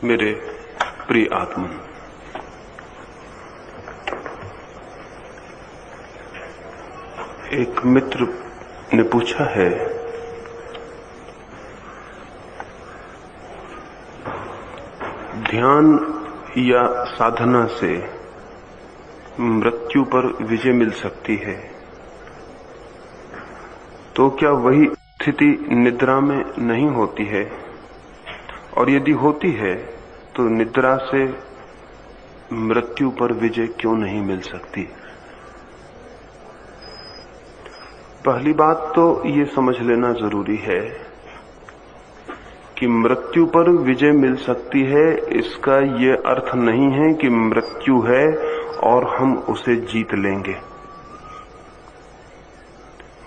मेरे प्रिय आत्मन, एक मित्र ने पूछा है, ध्यान या साधना से मृत्यु पर विजय मिल सकती है, तो क्या वही स्थिति निद्रा में नहीं होती है? और यदि होती है तो निद्रा से मृत्यु पर विजय क्यों नहीं मिल सकती? पहली बात तो ये समझ लेना जरूरी है कि मृत्यु पर विजय मिल सकती है, इसका ये अर्थ नहीं है कि मृत्यु है और हम उसे जीत लेंगे।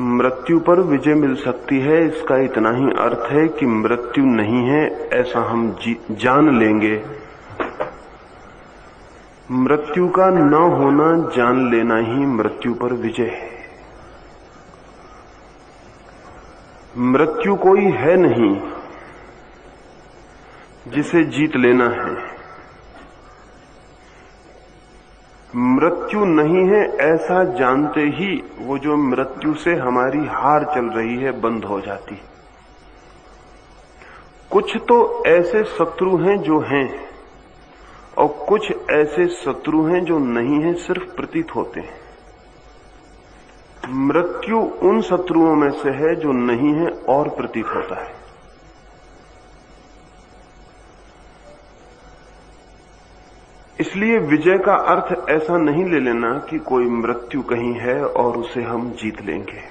मृत्यु पर विजय मिल सकती है, इसका इतना ही अर्थ है कि मृत्यु नहीं है ऐसा हम जान लेंगे। मृत्यु का न होना जान लेना ही मृत्यु पर विजय है। मृत्यु कोई है नहीं जिसे जीत लेना है। मृत्यु नहीं है ऐसा जानते ही वो जो मृत्यु से हमारी हार चल रही है बंद हो जाती। कुछ तो ऐसे शत्रु हैं जो हैं और कुछ ऐसे शत्रु हैं जो नहीं हैं, सिर्फ प्रतीत होते हैं। मृत्यु उन शत्रुओं में से है जो नहीं है और प्रतीत होता है। इसलिए विजय का अर्थ ऐसा नहीं ले लेना कि कोई मृत्यु कहीं है और उसे हम जीत लेंगे।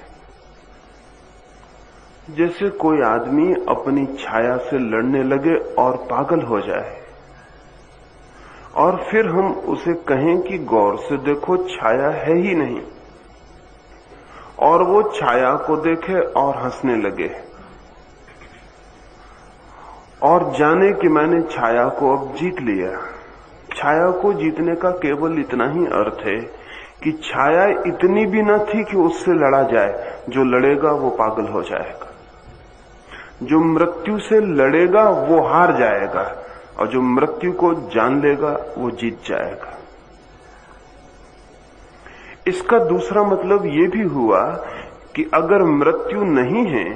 जैसे कोई आदमी अपनी छाया से लड़ने लगे और पागल हो जाए और फिर हम उसे कहें कि गौर से देखो छाया है ही नहीं, और वो छाया को देखे और हंसने लगे और जाने कि मैंने छाया को अब जीत लिया। छाया को जीतने का केवल इतना ही अर्थ है कि छाया इतनी भी न थी कि उससे लड़ा जाए। जो लड़ेगा वो पागल हो जाएगा, जो मृत्यु से लड़ेगा वो हार जाएगा, और जो मृत्यु को जान लेगा वो जीत जाएगा। इसका दूसरा मतलब ये भी हुआ कि अगर मृत्यु नहीं है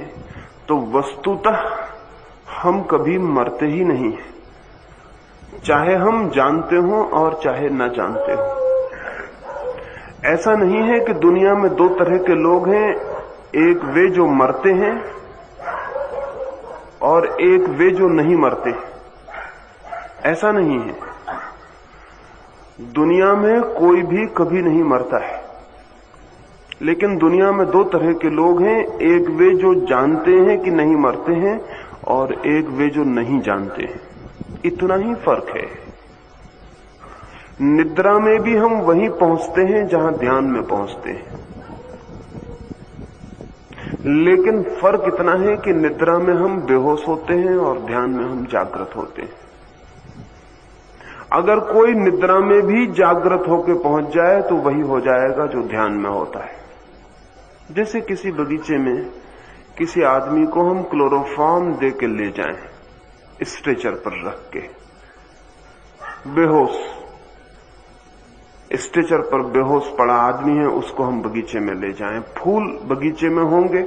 तो वस्तुतः हम कभी मरते ही नहीं हैं, चाहे हम जानते हो और चाहे न जानते हो। ऐसा नहीं है कि दुनिया में दो तरह के लोग हैं, एक वे जो मरते हैं और एक वे जो नहीं मरते। ऐसा नहीं है। दुनिया में कोई भी कभी नहीं मरता है, लेकिन दुनिया में दो तरह के लोग हैं, एक वे जो जानते हैं कि नहीं मरते हैं और एक वे जो नहीं जानते हैं। इतना ही फर्क है। निद्रा में भी हम वहीं पहुंचते हैं जहां ध्यान में पहुंचते हैं, लेकिन फर्क इतना है कि निद्रा में हम बेहोश होते हैं और ध्यान में हम जागृत होते हैं। अगर कोई निद्रा में भी जागृत होकर पहुंच जाए तो वही हो जाएगा जो ध्यान में होता है। जैसे किसी बगीचे में किसी आदमी को हम क्लोरोफॉर्म दे के ले जाएं, स्ट्रेचर पर रख के, बेहोश स्ट्रेचर पर बेहोश पड़ा आदमी है, उसको हम बगीचे में ले जाएं। फूल बगीचे में होंगे,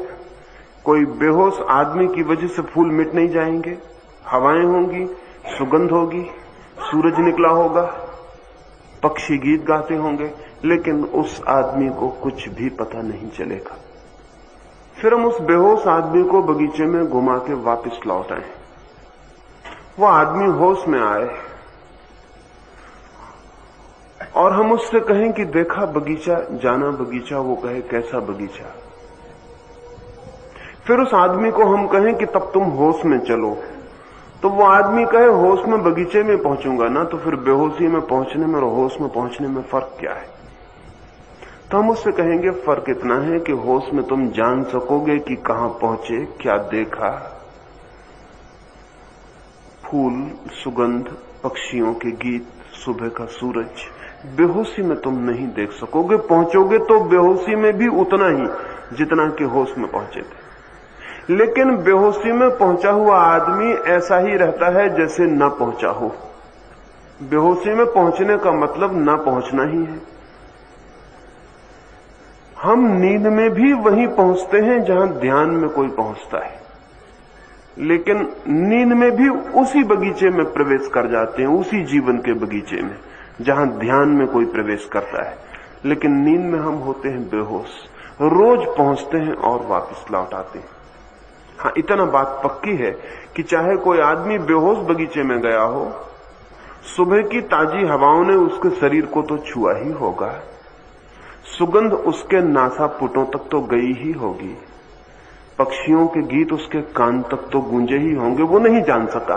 कोई बेहोश आदमी की वजह से फूल मिट नहीं जाएंगे। हवाएं होंगी, सुगंध होगी, सूरज निकला होगा, पक्षी गीत गाते होंगे, लेकिन उस आदमी को कुछ भी पता नहीं चलेगा। फिर हम उस बेहोश आदमी को बगीचे में घुमा के वापस लौट आए। वो आदमी होश में आए और हम उससे कहें कि देखा बगीचा, जाना बगीचा, वो कहे कैसा बगीचा। फिर उस आदमी को हम कहें कि तब तुम होश में चलो, तो वो आदमी कहे होश में बगीचे में पहुंचूंगा ना, तो फिर बेहोशी में पहुंचने में और होश में पहुंचने में फर्क क्या है? तो हम उससे कहेंगे फर्क इतना है कि होश में तुम जान सकोगे कि कहां पहुंचे, क्या देखा, फूल, सुगंध, पक्षियों के गीत, सुबह का सूरज। बेहोशी में तुम नहीं देख सकोगे, पहुंचोगे तो बेहोशी में भी उतना ही जितना कि होश में पहुंचे थे। लेकिन बेहोशी में पहुंचा हुआ आदमी ऐसा ही रहता है जैसे न पहुंचा हो। बेहोशी में पहुंचने का मतलब न पहुंचना ही है। हम नींद में भी वहीं पहुंचते हैं जहां ध्यान में कोई पहुंचता है, लेकिन नींद में भी उसी बगीचे में प्रवेश कर जाते हैं, उसी जीवन के बगीचे में जहां ध्यान में कोई प्रवेश करता है। लेकिन नींद में हम होते हैं बेहोश, रोज पहुंचते हैं और वापस लौट आते हैं। हाँ, इतना बात पक्की है कि चाहे कोई आदमी बेहोश बगीचे में गया हो, सुबह की ताजी हवाओं ने उसके शरीर को तो छुआ ही होगा, सुगंध उसके नासापुटों तक तो गई ही होगी, पक्षियों के गीत उसके कान तक तो गूंजे ही होंगे, वो नहीं जान सका।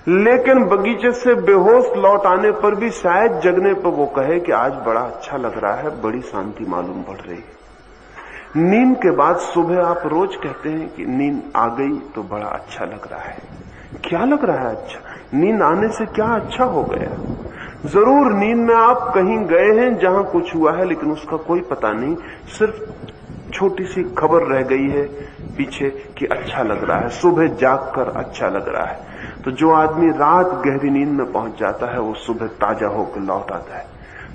लेकिन बगीचे से बेहोश लौट आने पर भी शायद जगने पर वो कहे कि आज बड़ा अच्छा लग रहा है, बड़ी शांति मालूम पड़ रही है। नींद के बाद सुबह आप रोज कहते हैं कि नींद आ गई तो बड़ा अच्छा लग रहा है। क्या लग रहा है अच्छा? नींद आने से क्या अच्छा हो गया? जरूर नींद में आप कहीं गए हैं जहां कुछ हुआ है, लेकिन उसका कोई पता नहीं, सिर्फ छोटी सी खबर रह गई है पीछे कि अच्छा लग रहा है, सुबह जागकर अच्छा लग रहा है। तो जो आदमी रात गहरी नींद में पहुंच जाता है, वो सुबह ताजा होकर लौट आता है।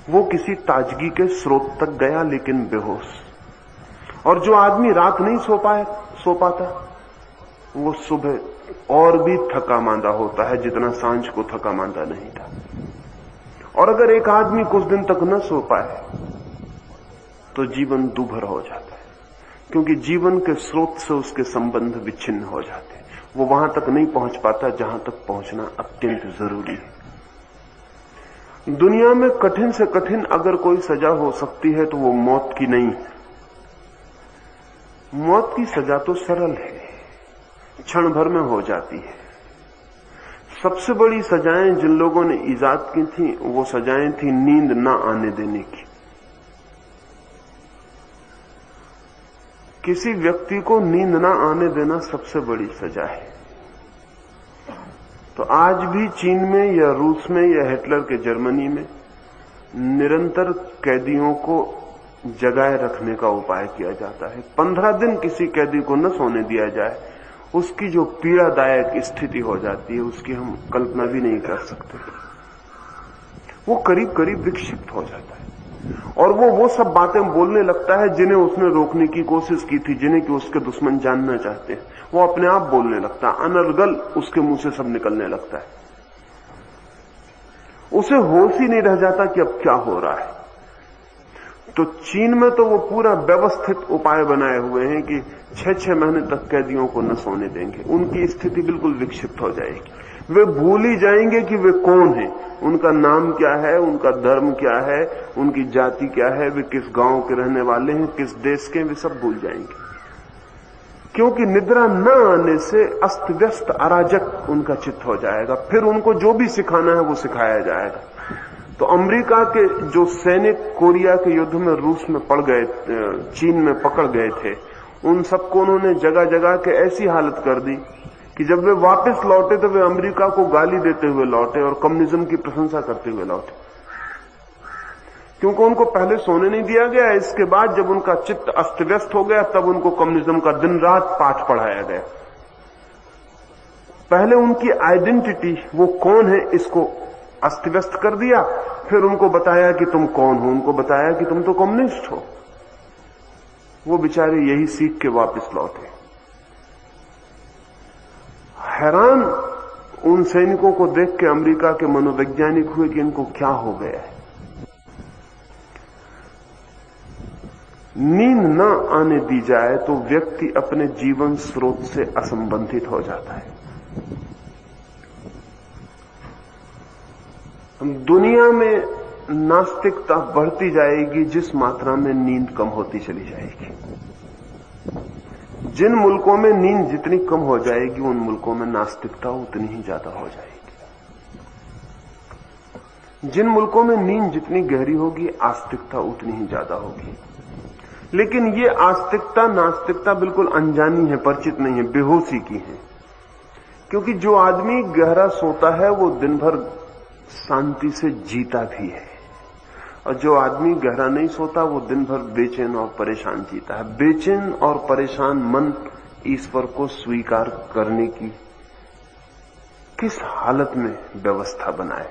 वो किसी ताजगी के स्रोत तक गया, लेकिन बेहोश। और जो आदमी रात नहीं सो पाता, वो सुबह और भी थका मांदा होता है, जितना सांझ को थका मांदा नहीं था। और अगर एक आदमी कुछ दिन तक न सो पाए तो जीवन दूभर हो जाता है, क्योंकि जीवन के स्रोत से उसके संबंध विच्छिन्न हो जाते हैं। वो वहां तक नहीं पहुंच पाता जहां तक पहुंचना अत्यंत जरूरी है। दुनिया में कठिन से कठिन अगर कोई सजा हो सकती है तो वो मौत की नहीं है। मौत की सजा तो सरल है, क्षण भर में हो जाती है। सबसे बड़ी सजाएं जिन लोगों ने ईजाद की थी, वो सजाएं थी नींद ना आने देने की। किसी व्यक्ति को नींद ना आने देना सबसे बड़ी सजा है। तो आज भी चीन में या रूस में या हिटलर के जर्मनी में निरंतर कैदियों को जगाए रखने का उपाय किया जाता है। 15 दिन किसी कैदी को न सोने दिया जाए, उसकी जो पीड़ादायक स्थिति हो जाती है, उसकी हम कल्पना भी नहीं कर सकते। वो करीब करीब विक्षिप्त हो जाता है और वो सब बातें बोलने लगता है जिन्हें उसने रोकने की कोशिश की थी, जिन्हें कि उसके दुश्मन जानना चाहते हैं। वो अपने आप बोलने लगता है, अनर्गल उसके मुंह से सब निकलने लगता है। उसे होश ही नहीं रह जाता कि अब क्या हो रहा है। तो चीन में तो वो पूरा व्यवस्थित उपाय बनाए हुए हैं कि 6-6 महीने तक कैदियों को न सोने देंगे। उनकी स्थिति बिल्कुल विक्षिप्त हो जाएगी। वे भूल ही जाएंगे कि वे कौन हैं, उनका नाम क्या है, उनका धर्म क्या है, उनकी जाति क्या है, वे किस गांव के रहने वाले हैं, किस देश के, वे सब भूल जाएंगे। क्योंकि निद्रा न आने से अस्त व्यस्त अराजक उनका चित्त हो जाएगा। फिर उनको जो भी सिखाना है वो सिखाया जाएगा। तो अमेरिका के जो सैनिक कोरिया के युद्ध में रूस में पड़ गए, चीन में पकड़ गए थे, उन सबको उन्होंने जगह जगह के ऐसी हालत कर दी कि जब वे वापस लौटे तो वे अमेरिका को गाली देते हुए लौटे और कम्युनिज्म की प्रशंसा करते हुए लौटे, क्योंकि उनको पहले सोने नहीं दिया गया। इसके बाद जब उनका चित्त अस्त व्यस्त हो गया, तब उनको कम्युनिज्म का दिन रात पाठ पढ़ाया गया। पहले उनकी आइडेंटिटी, वो कौन है, इसको अस्त व्यस्त कर दिया। फिर उनको बताया कि तुम कौन हो, उनको बताया कि तुम तो कम्युनिस्ट हो। वो बेचारे यही सीख के वापस लौटे। हैरान उन सैनिकों को देख के अमेरिका के मनोवैज्ञानिक हुए कि इनको क्या हो गया है। नींद न आने दी जाए तो व्यक्ति अपने जीवन स्रोत से असंबंधित हो जाता है। दुनिया में नास्तिकता बढ़ती जाएगी जिस मात्रा में नींद कम होती चली जाएगी। जिन मुल्कों में नींद जितनी कम हो जाएगी, उन मुल्कों में नास्तिकता उतनी ही ज्यादा हो जाएगी। जिन मुल्कों में नींद जितनी गहरी होगी, आस्तिकता उतनी ही ज्यादा होगी। लेकिन ये आस्तिकता नास्तिकता बिल्कुल अनजानी है, परिचित नहीं है, बेहोशी की है। क्योंकि जो आदमी गहरा सोता है वो दिन भर शांति से जीता भी है, और जो आदमी गहरा नहीं सोता वो दिन भर बेचैन और परेशान जीता है। बेचैन और परेशान मन ईश्वर को स्वीकार करने की किस हालत में व्यवस्था बनाए।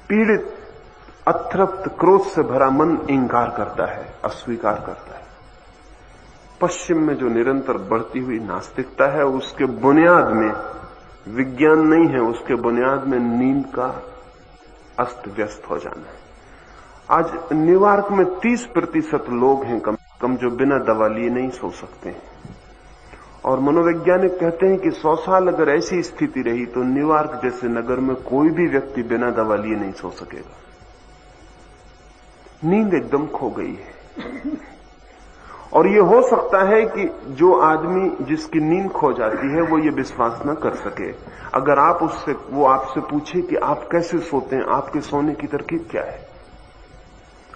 पीड़ित, अतृप्त, क्रोध से भरा मन इंकार करता है, अस्वीकार करता है। पश्चिम में जो निरंतर बढ़ती हुई नास्तिकता है, उसके बुनियाद में विज्ञान नहीं है, उसके बुनियाद में नींद का अस्त व्यस्त हो जाना है। आज न्यूयॉर्क में 30% लोग हैं कम जो बिना दवा लिए नहीं सो सकते हैं। और मनोवैज्ञानिक कहते हैं कि 100 साल अगर ऐसी स्थिति रही तो न्यूयॉर्क जैसे नगर में कोई भी व्यक्ति बिना दवा लिए नहीं सो सकेगा। नींद एकदम खो गई है। और ये हो सकता है कि जो आदमी जिसकी नींद खो जाती है वो ये विश्वास न कर सके। अगर आप वो आपसे पूछे कि आप कैसे सोते हैं, आपके सोने की तरकीब क्या है,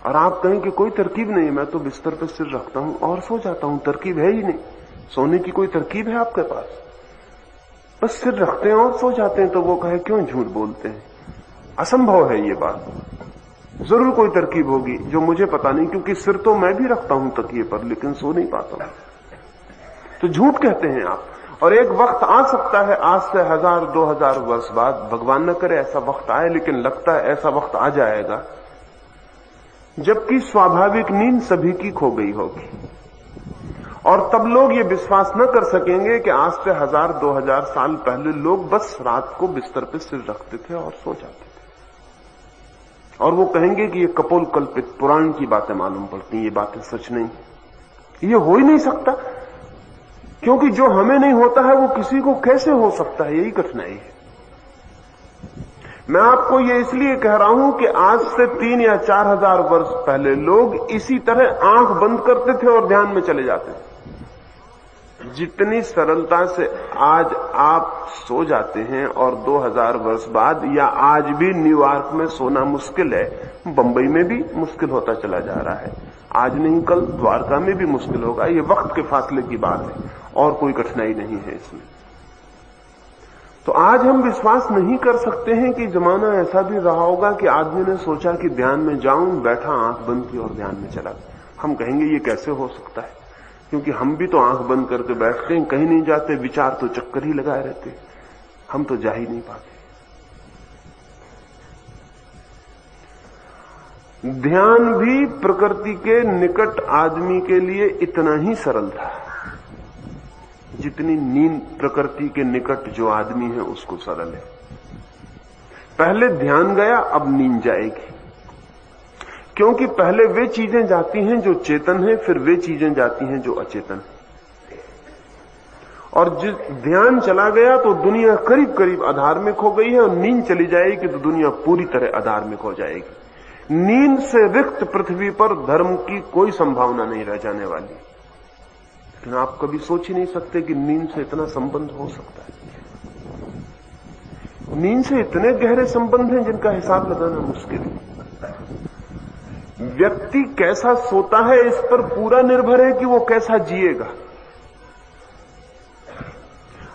और आप कहें कि कोई तरकीब नहीं, मैं तो बिस्तर पर सिर रखता हूं और सो जाता हूं, तरकीब है ही नहीं, सोने की कोई तरकीब है आपके पास, बस सिर रखते हैं और सो जाते हैं, तो वो कहे क्यों झूठ बोलते हैं, असंभव है ये बात, जरूर कोई तरकीब होगी जो मुझे पता नहीं, क्योंकि सिर तो मैं भी रखता हूं तकिए पर, लेकिन सो नहीं पाता हूं। तो झूठ कहते हैं आप। और एक वक्त आ सकता है, आज से 1000-2000 वर्ष बाद, भगवान न करे ऐसा वक्त आए, लेकिन लगता है ऐसा वक्त आ जाएगा जबकि स्वाभाविक नींद सभी की खो गई होगी। और तब लोग ये विश्वास न कर सकेंगे कि आज से 1000-2000 साल पहले लोग बस रात को बिस्तर पर सिर रखते थे और सो जाते थे। और वो कहेंगे कि ये कपोल कल्पित पुराण की बातें मालूम पड़ती हैं, ये बातें सच नहीं, ये हो ही नहीं सकता, क्योंकि जो हमें नहीं होता है वो किसी को कैसे हो सकता है, यही कठिनाई है। मैं आपको ये इसलिए कह रहा हूं कि आज से 3 या 4000 वर्ष पहले लोग इसी तरह आंख बंद करते थे और ध्यान में चले जाते थे। जितनी सरलता से आज आप सो जाते हैं और 2000 वर्ष बाद या आज भी न्यूयॉर्क में सोना मुश्किल है, बंबई में भी मुश्किल होता चला जा रहा है, आज नहीं कल द्वारका में भी मुश्किल होगा। ये वक्त के फासले की बात है और कोई कठिनाई नहीं है इसमें। तो आज हम विश्वास नहीं कर सकते हैं कि जमाना ऐसा भी रहा होगा कि आदमी ने सोचा कि ध्यान में जाऊं, बैठा, आंख बंद की और ध्यान में चला। हम कहेंगे ये कैसे हो सकता है, क्योंकि हम भी तो आंख बंद करके बैठते हैं, कहीं नहीं जाते, विचार तो चक्कर ही लगाए रहते, हम तो जा ही नहीं पाते। ध्यान भी प्रकृति के निकट आदमी के लिए इतना ही सरल था जितनी नींद प्रकृति के निकट जो आदमी है उसको सरल है। पहले ध्यान गया, अब नींद जाएगी, क्योंकि पहले वे चीजें जाती हैं जो चेतन है, फिर वे चीजें जाती हैं जो अचेतन है। और ध्यान चला गया तो दुनिया करीब करीब अधार्मिक हो गई है, और नींद चली जाएगी तो दुनिया पूरी तरह अधार्मिक हो जाएगी। नींद से रिक्त पृथ्वी पर धर्म की कोई संभावना नहीं रह जाने वाली। लेकिन आप कभी सोच ही नहीं सकते कि नींद से इतना संबंध हो सकता है। नींद से इतने गहरे संबंध हैं जिनका हिसाब लगाना मुश्किल है। व्यक्ति कैसा सोता है इस पर पूरा निर्भर है कि वो कैसा जिएगा।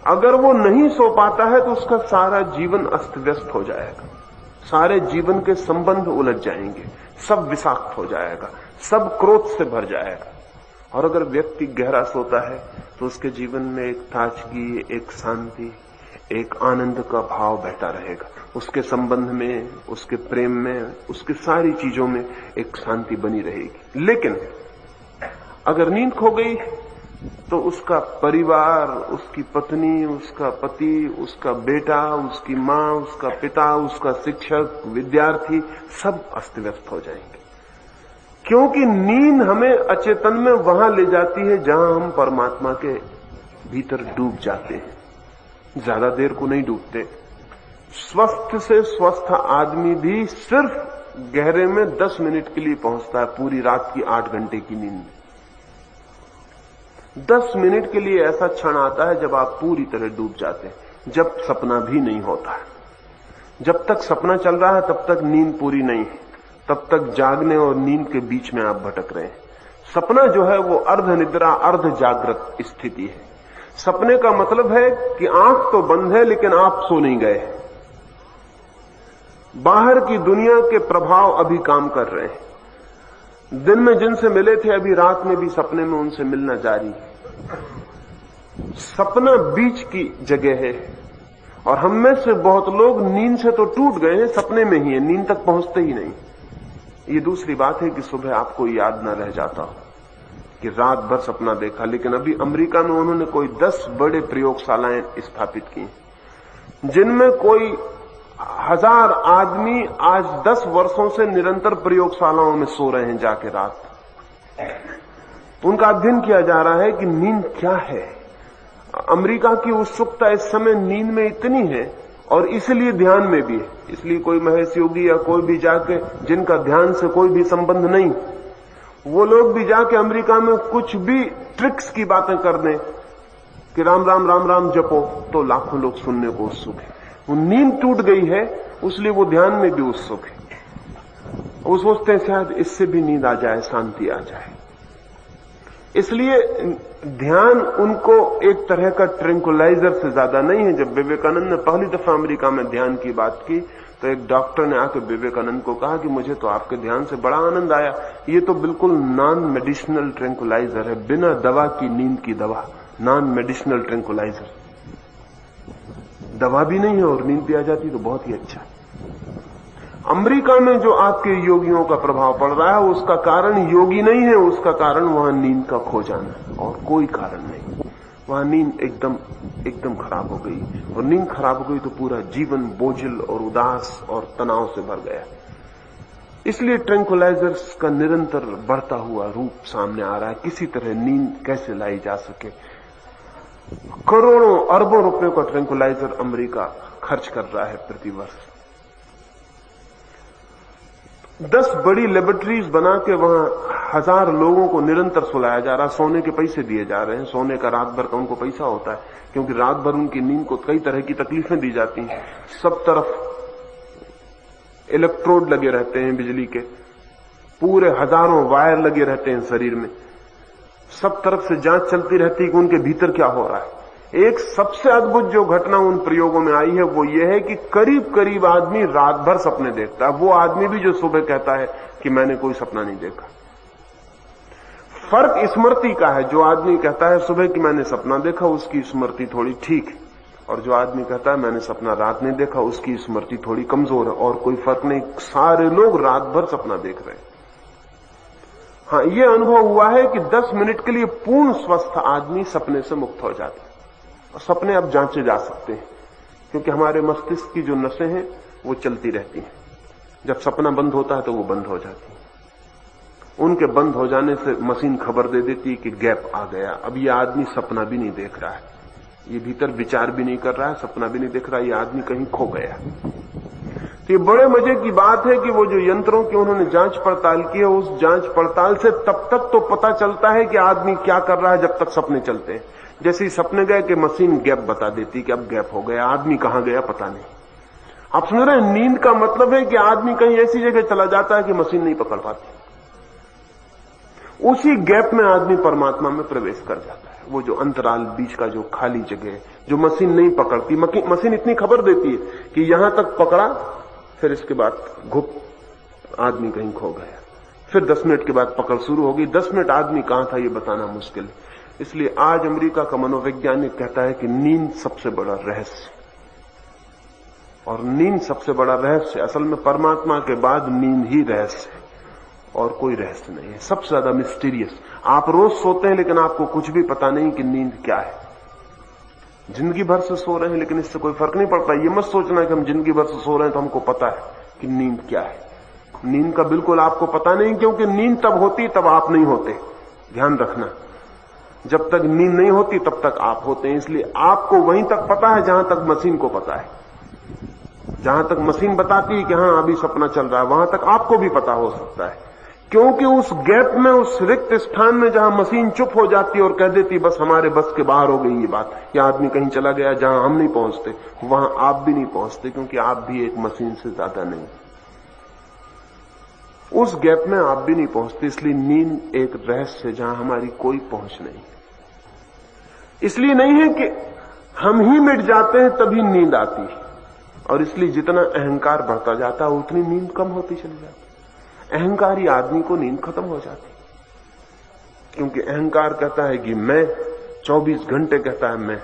अगर वो नहीं सो पाता है तो उसका सारा जीवन अस्त व्यस्त हो जाएगा, सारे जीवन के संबंध उलझ जाएंगे, सब विषाक्त हो जाएगा, सब क्रोध से भर जाएगा। और अगर व्यक्ति गहरा सोता है तो उसके जीवन में एक ताजगी, एक शांति, एक आनंद का भाव बहता रहेगा। उसके संबंध में, उसके प्रेम में, उसकी सारी चीजों में एक शांति बनी रहेगी। लेकिन अगर नींद खो गई तो उसका परिवार, उसकी पत्नी, उसका पति, उसका बेटा, उसकी मां, उसका पिता, उसका शिक्षक, विद्यार्थी, सब अस्त व्यस्त हो जाएंगे। क्योंकि नींद हमें अचेतन में वहां ले जाती है जहां हम परमात्मा के भीतर डूब जाते हैं। ज्यादा देर को नहीं डूबते। स्वस्थ से स्वस्थ आदमी भी सिर्फ गहरे में 10 मिनट के लिए पहुंचता है पूरी रात की 8 घंटे की नींद में। 10 मिनट के लिए ऐसा क्षण आता है जब आप पूरी तरह डूब जाते हैं, जब सपना भी नहीं होता है। जब तक सपना चल रहा है तब तक नींद पूरी नहीं है, तब तक जागने और नींद के बीच में आप भटक रहे हैं। सपना जो है वो अर्ध निद्रा, अर्ध जागृत स्थिति है। सपने का मतलब है कि आंख तो बंद है लेकिन आप सो नहीं गए, बाहर की दुनिया के प्रभाव अभी काम कर रहे हैं। दिन में जिनसे मिले थे अभी रात में भी सपने में उनसे मिलना जारी है। सपना बीच की जगह है, और हम में से बहुत लोग नींद से तो टूट गए हैं, सपने में ही है, नींद तक पहुंचते ही नहीं। ये दूसरी बात है कि सुबह आपको याद न रह जाता हो कि रात भर सपना देखा। लेकिन अभी अमेरिका में उन्होंने कोई 10 बड़े प्रयोगशालाएं स्थापित की, जिनमें कोई 1000 आदमी आज 10 वर्षों से निरंतर प्रयोगशालाओं में सो रहे हैं जाके रात। उनका अध्ययन किया जा रहा है कि नींद क्या है। अमेरिका की उत्सुकता इस समय नींद में इतनी है, और इसलिए ध्यान में भी है। इसलिए कोई महेश योगी या कोई भी जाके, जिनका ध्यान से कोई भी संबंध नहीं, वो लोग भी जाके अमेरिका में कुछ भी ट्रिक्स की बातें कर दें कि राम राम राम राम जपो, तो लाखों लोग सुनने को उत्सुक है। वो नींद टूट गई है, इसलिए वो ध्यान में भी उत्सुक है। वो सोचते हैं शायद इससे भी नींद आ जाए, शांति आ जाए। इसलिए ध्यान उनको एक तरह का ट्रैंक्विलाइजर से ज्यादा नहीं है। जब विवेकानंद ने पहली दफा अमेरिका में ध्यान की बात की, तो एक डॉक्टर ने आकर विवेकानंद को कहा कि मुझे तो आपके ध्यान से बड़ा आनंद आया, ये तो बिल्कुल नॉन मेडिसिनल ट्रैंक्विलाइजर है, बिना दवा की नींद की दवा, नॉन मेडिसिनल ट्रैंक्विलाइजर। दवा भी नहीं है और नींद भी आ जाती, तो बहुत ही अच्छा। अमेरिका में जो आपके योगियों का प्रभाव पड़ रहा है, उसका कारण योगी नहीं है, उसका कारण वहां नींद का खो जाना, और कोई कारण नहीं। वहां नींद एकदम खराब हो गई, और नींद खराब हो गई तो पूरा जीवन बोझिल और उदास और तनाव से भर गया। इसलिए ट्रैंक्विलाइजर्स का निरंतर बढ़ता हुआ रूप सामने आ रहा है। किसी तरह नींद कैसे लाई जा सके। करोड़ों अरबों रुपयों का ट्रैंक्विलाइजर अमेरिका खर्च कर रहा है प्रतिवर्ष। 10 बड़ी लेबोरेटरीज बना के वहां 1000 लोगों को निरंतर सुलाया जा रहा है। सोने के पैसे दिए जा रहे हैं, सोने का रात भर का उनको पैसा होता है, क्योंकि रात भर उनकी नींद को कई तरह की तकलीफें दी जाती हैं। सब तरफ इलेक्ट्रोड लगे रहते हैं बिजली के, पूरे हजारों वायर लगे रहते हैं शरीर में, सब तरफ से जांच चलती रहती है कि उनके भीतर क्या हो रहा है। एक सबसे अद्भुत जो घटना उन प्रयोगों में आई है वो ये है कि करीब करीब आदमी रात भर सपने देखता है। वो आदमी भी जो सुबह कहता है कि मैंने कोई सपना नहीं देखा। फर्क स्मृति का है। जो आदमी कहता है सुबह कि मैंने सपना देखा, उसकी स्मृति थोड़ी ठीक है, और जो आदमी कहता है मैंने सपना रात नहीं देखा, उसकी स्मृति थोड़ी कमजोर है। और कोई फर्क नहीं, सारे लोग रात भर सपना देख रहे हैं। हाँ, ये अनुभव हुआ है कि 10 मिनट के लिए पूर्ण स्वस्थ आदमी सपने से मुक्त हो जाता है। और सपने अब जांचे जा सकते हैं, क्योंकि हमारे मस्तिष्क की जो नसें हैं वो चलती रहती हैं। जब सपना बंद होता है तो वो बंद हो जाती है। उनके बंद हो जाने से मशीन खबर दे देती है कि गैप आ गया, अब ये आदमी सपना भी नहीं देख रहा है, ये भीतर विचार भी नहीं कर रहा है, सपना भी नहीं देख रहा है, ये आदमी कहीं खो गया। तो ये बड़े मजे की बात है कि वो जो यंत्रों की उन्होंने जांच पड़ताल की है, उस जांच पड़ताल से तब तक तो पता चलता है कि आदमी क्या कर रहा है जब तक सपने चलते हैं। जैसे ही सपने गए कि मशीन गैप बता देती कि अब गैप हो गया, आदमी कहां गया पता नहीं। आप सुन रहे हैं, नींद का मतलब है कि आदमी कहीं ऐसी जगह चला जाता है कि मशीन नहीं पकड़ पाती। उसी गैप में आदमी परमात्मा में प्रवेश कर जाता है। वो जो अंतराल बीच का जो खाली जगह है, जो मशीन नहीं पकड़ती, मशीन इतनी खबर देती है कि यहां तक पकड़ा, फिर इसके बाद घुप आदमी कहीं खो गया। फिर 10 मिनट के बाद पकड़ शुरू होगी। 10 मिनट आदमी कहां था ये बताना मुश्किल है। इसलिए आज अमेरिका का मनोवैज्ञानिक कहता है कि नींद सबसे बड़ा रहस्य, और नींद सबसे बड़ा रहस्य, असल में परमात्मा के बाद नींद ही रहस्य है, और कोई रहस्य नहीं है। सबसे ज्यादा मिस्टीरियस। आप रोज सोते हैं लेकिन आपको कुछ भी पता नहीं कि नींद क्या है। जिंदगी भर से सो रहे हैं लेकिन इससे कोई फर्क नहीं पड़ता। ये मत सोचना कि हम जिंदगी भर से सो रहे हैं तो हमको पता है कि नींद क्या है। नींद का बिल्कुल आपको पता नहीं, क्योंकि नींद तब होती तब आप नहीं होते। ध्यान रखना, जब तक नींद नहीं होती तब तक आप होते हैं। इसलिए आपको वहीं तक पता है जहां तक मशीन को पता है। जहां तक मशीन बताती है कि हां अभी सपना चल रहा है, वहां तक आपको भी पता हो सकता है, क्योंकि उस गैप में, उस रिक्त स्थान में जहां मशीन चुप हो जाती है और कह देती बस हमारे बस के बाहर हो गई ये बात, या आदमी कहीं चला गया जहां हम नहीं पहुंचते, वहां आप भी नहीं पहुंचते, क्योंकि आप भी एक मशीन से ज्यादा नहीं। उस गैप में आप भी नहीं पहुंचते। इसलिए नींद एक रहस्य है जहां हमारी कोई पहुंच नहीं। इसलिए नहीं है कि हम ही मिट जाते हैं तभी नींद आती है, और इसलिए जितना अहंकार बढ़ता जाता है उतनी नींद कम होती चली जाती। अहंकारी आदमी को नींद खत्म हो जाती, क्योंकि अहंकार कहता है कि मैं 24 घंटे कहता है मैं,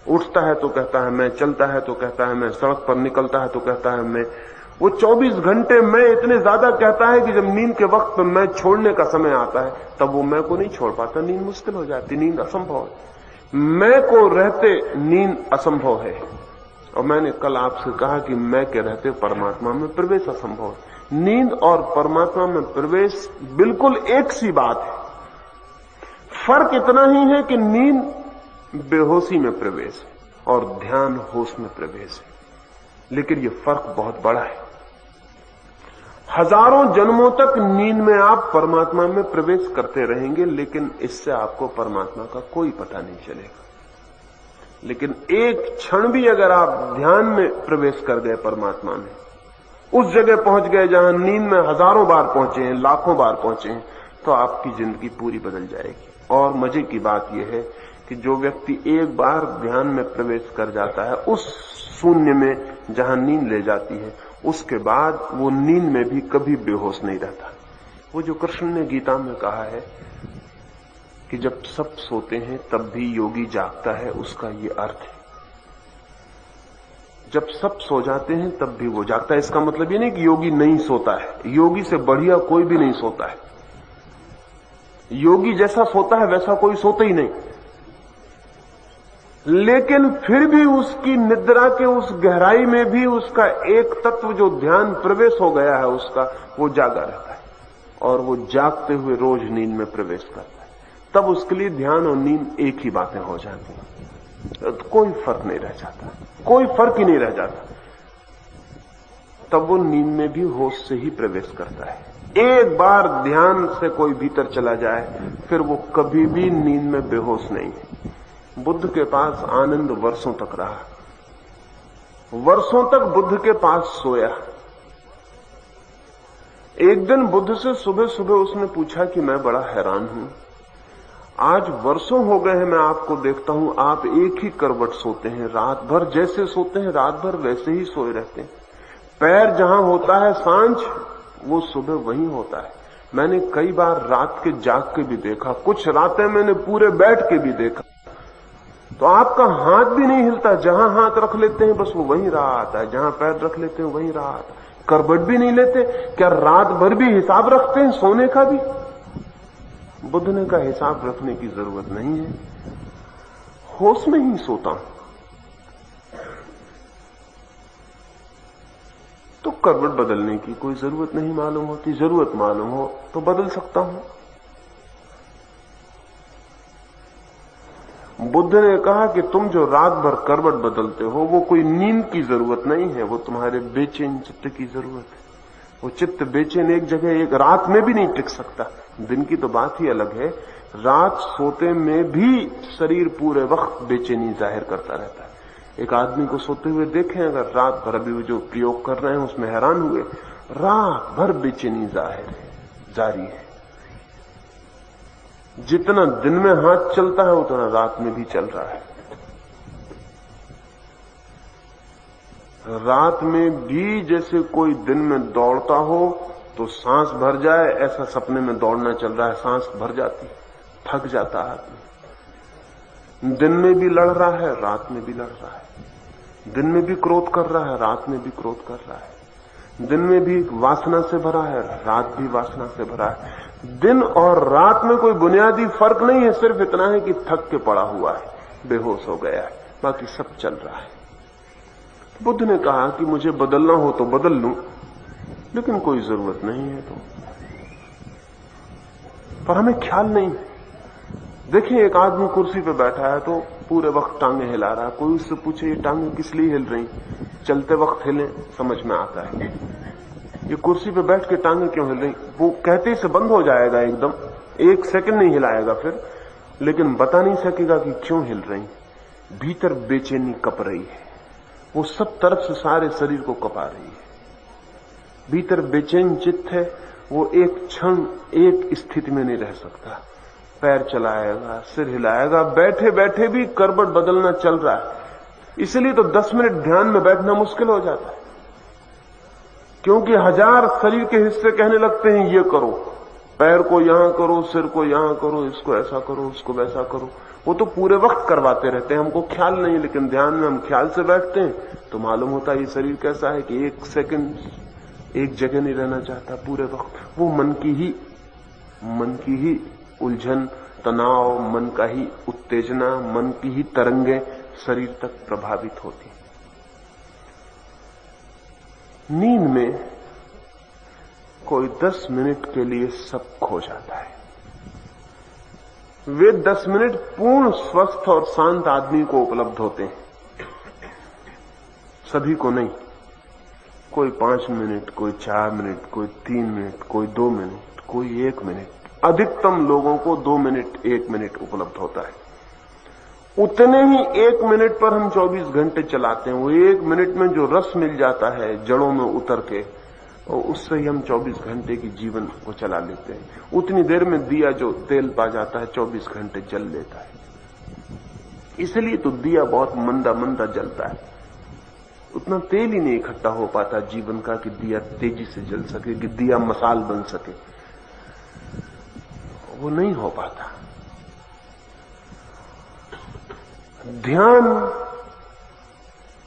उठता है तो कहता है मैं, चलता है तो कहता है मैं, सड़क पर निकलता है तो कहता है मैं। वो 24 घंटे मैं इतने ज्यादा कहता है कि जब नींद के वक्त मैं छोड़ने का समय आता है तब वो मैं को नहीं छोड़ पाता, नींद मुश्किल हो जाती, नींद असंभव है। मैं को रहते नींद असंभव है। और मैंने कल आपसे कहा कि मैं के रहते परमात्मा में प्रवेश असंभव है। नींद और परमात्मा में प्रवेश बिल्कुल एक सी बात है। फर्क इतना ही है कि नींद बेहोशी में प्रवेश है और ध्यान होश में प्रवेश है, लेकिन ये फर्क बहुत बड़ा है। हजारों जन्मों तक नींद में आप परमात्मा में प्रवेश करते रहेंगे, लेकिन इससे आपको परमात्मा का कोई पता नहीं चलेगा। लेकिन एक क्षण भी अगर आप ध्यान में प्रवेश कर गए परमात्मा में, उस जगह पहुंच गए जहां नींद में हजारों बार पहुंचे हैं, लाखों बार पहुंचे हैं, तो आपकी जिंदगी पूरी बदल जाएगी। और मजे की बात यह है कि जो व्यक्ति एक बार ध्यान में प्रवेश कर जाता है, उस शून्य में जहां नींद ले जाती है, उसके बाद वो नींद में भी कभी बेहोश नहीं रहता। वो जो कृष्ण ने गीता में कहा है कि जब सब सोते हैं तब भी योगी जागता है, उसका ये अर्थ है। जब सब सो जाते हैं तब भी वो जागता है। इसका मतलब ये नहीं कि योगी नहीं सोता है, योगी से बढ़िया कोई भी नहीं सोता है। योगी जैसा सोता है वैसा कोई सोता ही नहीं, लेकिन फिर भी उसकी निद्रा के उस गहराई में भी उसका एक तत्व जो ध्यान प्रवेश हो गया है उसका, वो जागा रहता है और वो जागते हुए रोज नींद में प्रवेश करता है। तब उसके लिए ध्यान और नींद एक ही बातें हो जाती हैं, तो कोई फर्क नहीं रह जाता, कोई फर्क ही नहीं रह जाता। तब वो नींद में भी होश से ही प्रवेश करता है। एक बार ध्यान से कोई भीतर चला जाए फिर वो कभी भी नींद में बेहोश नहीं है। बुद्ध के पास आनंद वर्षों तक रहा, वर्षों तक बुद्ध के पास सोया। एक दिन बुद्ध से सुबह सुबह उसने पूछा कि मैं बड़ा हैरान हूं, आज वर्षों हो गए हैं मैं आपको देखता हूं, आप एक ही करवट सोते हैं, रात भर जैसे सोते हैं रात भर वैसे ही सोए रहते हैं। पैर जहां होता है सांझ, वो सुबह वहीं होता है। मैंने कई बार रात के जाग के भी देखा, कुछ रातें मैंने पूरे बैठ के भी देखा, तो आपका हाथ भी नहीं हिलता, जहां हाथ रख लेते हैं बस वो वहीं रहा आता है, जहां पैर रख लेते हैं वहीं रहा आता है। करवट भी नहीं लेते। क्या रात भर भी हिसाब रखते हैं सोने का भी? बुद्ध ने कहा हिसाब रखने की जरूरत नहीं है, होश में ही सोता हूं। तो करवट बदलने की कोई जरूरत नहीं मालूम होती, जरूरत मालूम हो तो बदल सकता हूं। बुद्ध ने कहा कि तुम जो रात भर करवट बदलते हो वो कोई नींद की जरूरत नहीं है, वो तुम्हारे बेचैन चित्त की जरूरत है। वो चित्त बेचैन एक जगह एक रात में भी नहीं टिक सकता। दिन की तो बात ही अलग है, रात सोते में भी शरीर पूरे वक्त बेचैनी जाहिर करता रहता है। एक आदमी को सोते हुए देखें, अगर रात भर अभी जो प्रयोग कर रहे हैं उसमें हैरान हुए, रात भर बेचैनी जाहिर है, जारी है। जितना दिन में हाथ चलता है उतना रात में भी चल रहा है। रात में भी जैसे कोई दिन में दौड़ता हो तो सांस भर जाए, ऐसा सपने में दौड़ना चल रहा है, सांस भर जाती, थक जाता आदमी। दिन में भी लड़ रहा है, रात में भी लड़ रहा है। दिन में भी क्रोध कर रहा है, रात में भी क्रोध कर रहा है। दिन में भी वासना से भरा है, रात भी वासना से भरा है। दिन और रात में कोई बुनियादी फर्क नहीं है, सिर्फ इतना है कि थक के पड़ा हुआ है, बेहोश हो गया है, बाकी सब चल रहा है। बुद्ध ने कहा कि मुझे बदलना हो तो बदल लूं, लेकिन कोई जरूरत नहीं है तो। पर हमें ख्याल नहीं। देखिए एक आदमी कुर्सी पे बैठा है तो पूरे वक्त टांगे हिला रहा है, कोई उससे पूछे ये टांगे किस लिए हिल रही, चलते वक्त हिले, समझ में आता है। ये कुर्सी पे बैठ के टांगे क्यों हिल रही, वो कहते ही से बंद हो जाएगा, एकदम एक सेकंड नहीं हिलाएगा फिर, लेकिन बता नहीं सकेगा कि क्यों हिल रही। भीतर बेचैनी कप रही है, वो सब तरफ से सारे शरीर को कपा रही है। भीतर बेचैन चित्त है, वो एक क्षण एक स्थिति में नहीं रह सकता। पैर चलाएगा, सिर हिलाएगा, बैठे बैठे भी करवट बदलना चल रहा है। इसलिए तो 10 मिनट ध्यान में बैठना मुश्किल हो जाता है, क्योंकि 1000 शरीर के हिस्से कहने लगते हैं ये करो, पैर को यहां करो, सिर को यहां करो, इसको ऐसा करो, उसको वैसा करो। वो तो पूरे वक्त करवाते रहते हैं, हमको ख्याल नहीं, लेकिन ध्यान में हम ख्याल से बैठते हैं तो मालूम होता है ये शरीर कैसा है कि एक सेकंड एक जगह नहीं रहना चाहता पूरे वक्त। वो मन की ही उलझन, तनाव, मन का ही उत्तेजना, मन की ही तरंगें शरीर तक प्रभावित होती। नींद में कोई 10 मिनट के लिए सब खो जाता है। वे 10 मिनट पूर्ण स्वस्थ और शांत आदमी को उपलब्ध होते हैं, सभी को नहीं। कोई 5 मिनट, कोई 4 मिनट, कोई 3 मिनट, कोई 2 मिनट, कोई 1 मिनट। अधिकतम लोगों को 2 मिनट, 1 मिनट उपलब्ध होता है। उतने ही 1 मिनट पर हम 24 घंटे चलाते हैं। वो 1 मिनट में जो रस मिल जाता है जड़ों में उतर के, और उससे ही हम 24 घंटे की जीवन को चला लेते हैं। उतनी देर में दिया जो तेल पा जाता है 24 घंटे जल लेता है। इसलिए तो दिया बहुत मंदा मंदा जलता है। उतना तेल ही नहीं इकट्ठा हो पाता जीवन का कि दिया तेजी से जल सके, कि दिया मसाल बन सके। वो नहीं हो पाता। ध्यान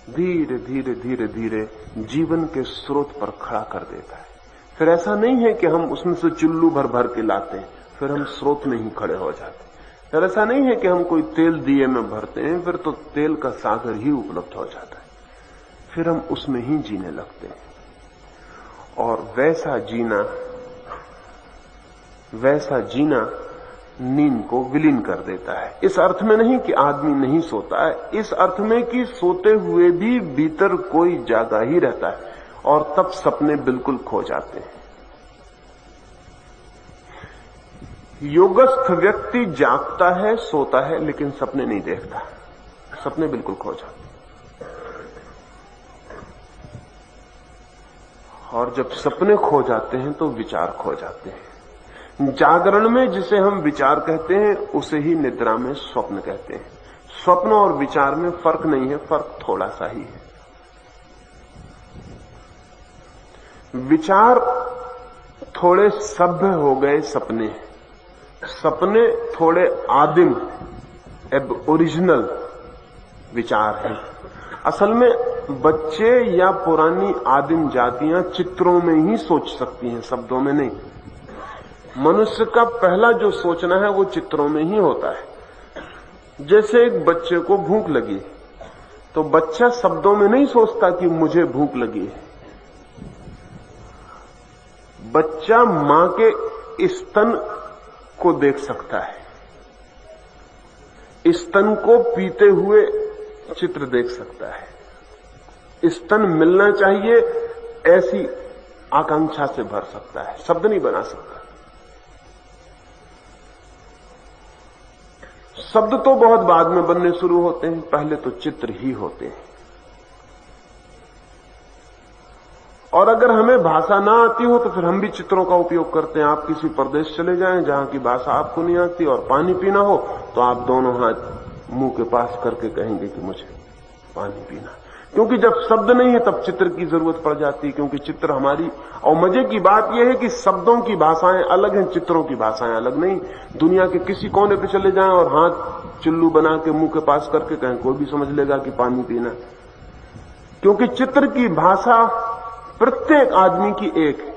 धीरे धीरे धीरे धीरे जीवन के स्रोत पर खड़ा कर देता है। फिर ऐसा नहीं है कि हम उसमें से चुल्लू भर भर के लाते हैं, फिर हम स्रोत में ही खड़े हो जाते हैं। फिर ऐसा नहीं है कि हम कोई तेल दिए में भरते हैं, फिर तो तेल का सागर ही उपलब्ध हो जाता है। फिर हम उसमें ही जीने लगते हैं। और वैसा जीना नींद को विलीन कर देता है। इस अर्थ में नहीं कि आदमी नहीं सोता है, इस अर्थ में कि सोते हुए भी भीतर कोई जागा ही रहता है, और तब सपने बिल्कुल खो जाते हैं। योगस्थ व्यक्ति जागता है, सोता है, लेकिन सपने नहीं देखता। सपने बिल्कुल खो जाते हैं। और जब सपने खो जाते हैं तो विचार खो जाते हैं। जागरण में जिसे हम विचार कहते हैं उसे ही निद्रा में स्वप्न कहते हैं। स्वप्न और विचार में फर्क नहीं है, फर्क थोड़ा सा ही है। विचार थोड़े सभ्य हो गए सपने थोड़े आदिम, ओरिजिनल विचार हैं। असल में बच्चे या पुरानी आदिम जातियां चित्रों में ही सोच सकती हैं, शब्दों में नहीं। मनुष्य का पहला जो सोचना है वो चित्रों में ही होता है। जैसे एक बच्चे को भूख लगी तो बच्चा शब्दों में नहीं सोचता कि मुझे भूख लगी है। बच्चा मां के स्तन को देख सकता है, स्तन को पीते हुए चित्र देख सकता है। स्तन मिलना चाहिए ऐसी आकांक्षा से भर सकता है, शब्द नहीं बना सकता। शब्द तो बहुत बाद में बनने शुरू होते हैं, पहले तो चित्र ही होते हैं। और अगर हमें भाषा ना आती हो तो फिर हम भी चित्रों का उपयोग करते हैं। आप किसी प्रदेश चले जाएं जहां की भाषा आपको नहीं आती और पानी पीना हो तो आप दोनों हाथ मुंह के पास करके कहेंगे कि मुझे पानी पीना। क्योंकि जब शब्द नहीं है तब चित्र की जरूरत पड़ जाती है, क्योंकि चित्र हमारी। और मजे की बात यह है कि शब्दों की भाषाएं अलग हैं, चित्रों की भाषाएं अलग नहीं। दुनिया के किसी कोने पे चले जाएं और हाथ चुल्लू बना के मुंह के पास करके कहें, कोई भी समझ लेगा कि पानी पीना। क्योंकि चित्र की भाषा प्रत्येक आदमी की एक है।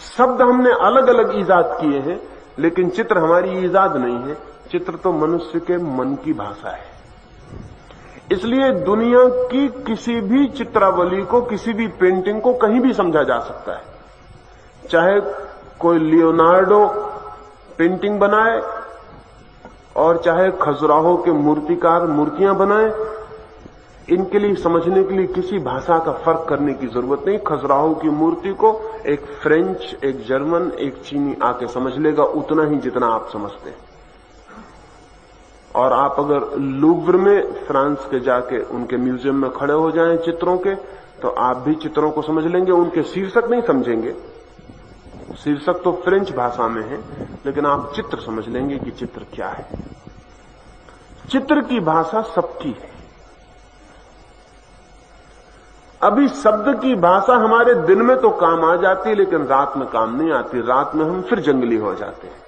शब्द हमने अलग अलग ईजाद किए हैं, लेकिन चित्र हमारी ईजाद नहीं है। चित्र तो मनुष्य के मन की भाषा है। इसलिए दुनिया की किसी भी चित्रावली को, किसी भी पेंटिंग को कहीं भी समझा जा सकता है। चाहे कोई लियोनार्डो पेंटिंग बनाए और चाहे खजुराहो के मूर्तिकार मूर्तियां बनाए, इनके लिए समझने के लिए किसी भाषा का फर्क करने की जरूरत नहीं। खजुराहो की मूर्ति को एक फ्रेंच, एक जर्मन, एक चीनी आके समझ लेगा उतना ही जितना आप समझते हैं। और आप अगर लूव्र में फ्रांस के जाके उनके म्यूजियम में खड़े हो जाएं चित्रों के, तो आप भी चित्रों को समझ लेंगे, उनके शीर्षक नहीं समझेंगे। शीर्षक तो फ्रेंच भाषा में है, लेकिन आप चित्र समझ लेंगे कि चित्र क्या है। चित्र की भाषा सबकी है। अभी शब्द की भाषा हमारे दिन में तो काम आ जाती है, लेकिन रात में काम नहीं आती। रात में हम फिर जंगली हो जाते हैं,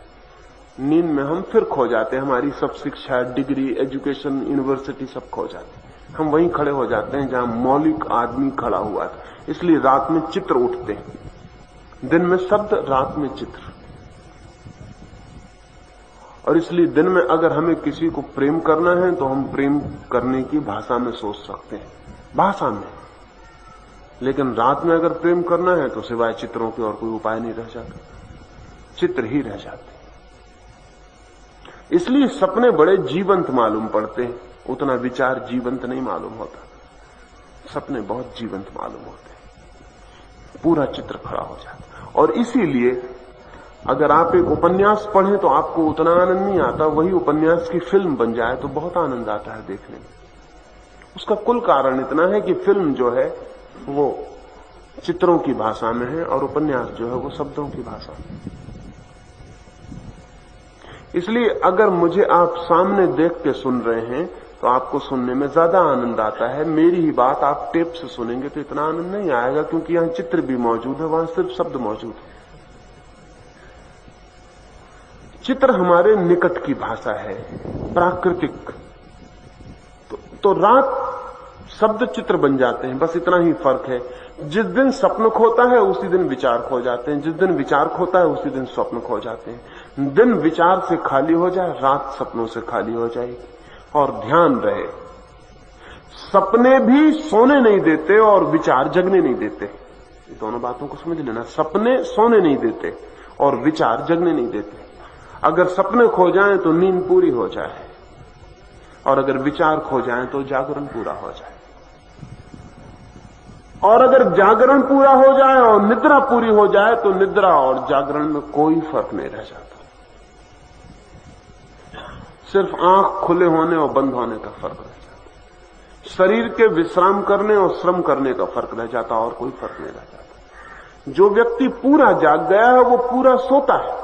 नींद में हम फिर खो जाते हैं। हमारी सब शिक्षा, डिग्री, एजुकेशन, यूनिवर्सिटी सब खो जाती है। हम वहीं खड़े हो जाते हैं जहां मौलिक आदमी खड़ा हुआ था। इसलिए रात में चित्र उठते हैं, दिन में शब्द, रात में चित्र। और इसलिए दिन में अगर हमें किसी को प्रेम करना है तो हम प्रेम करने की भाषा में सोच सकते हैं, भाषा में। लेकिन रात में अगर प्रेम करना है तो सिवाय चित्रों के और कोई उपाय नहीं रह जाता, चित्र ही रह जाते। इसलिए सपने बड़े जीवंत मालूम पड़ते हैं, उतना विचार जीवंत नहीं मालूम होता। सपने बहुत जीवंत मालूम होते हैं, पूरा चित्र खड़ा हो जाता। और इसीलिए अगर आप एक उपन्यास पढ़ें तो आपको उतना आनंद नहीं आता, वही उपन्यास की फिल्म बन जाए तो बहुत आनंद आता है देखने में। उसका कुल कारण इतना है कि फिल्म जो है वो चित्रों की भाषा में है और उपन्यास जो है वो शब्दों की भाषा में। इसलिए अगर मुझे आप सामने देख के सुन रहे हैं तो आपको सुनने में ज्यादा आनंद आता है। मेरी ही बात आप टेप से सुनेंगे तो इतना आनंद नहीं आएगा, क्योंकि यहां चित्र भी मौजूद है, वहां सिर्फ शब्द मौजूद है। चित्र हमारे निकट की भाषा है, प्राकृतिक। तो रात शब्द चित्र बन जाते हैं, बस इतना ही फर्क है। जिस दिन स्वप्न खोता है उसी दिन विचार खो जाते हैं, जिस दिन विचार खोता है उसी दिन स्वप्न खो जाते हैं। दिन विचार से खाली हो जाए, रात सपनों से खाली हो जाएगी। और ध्यान रहे, सपने भी सोने नहीं देते और विचार जगने नहीं देते। ये दोनों बातों को समझ लेना। सपने सोने नहीं देते और विचार जगने नहीं देते। अगर सपने खो जाएं तो नींद पूरी हो जाए, और अगर विचार खो जाएं तो जागरण पूरा हो जाए। और अगर जागरण पूरा हो जाए और निद्रा पूरी हो जाए तो निद्रा और जागरण में कोई फर्क नहीं रह जाता। सिर्फ आंख खुले होने और बंद होने का फर्क रह जाता। शरीर के विश्राम करने और श्रम करने का फर्क रह जाता, और कोई फर्क नहीं रह जाता। जो व्यक्ति पूरा जाग गया है वो पूरा सोता है,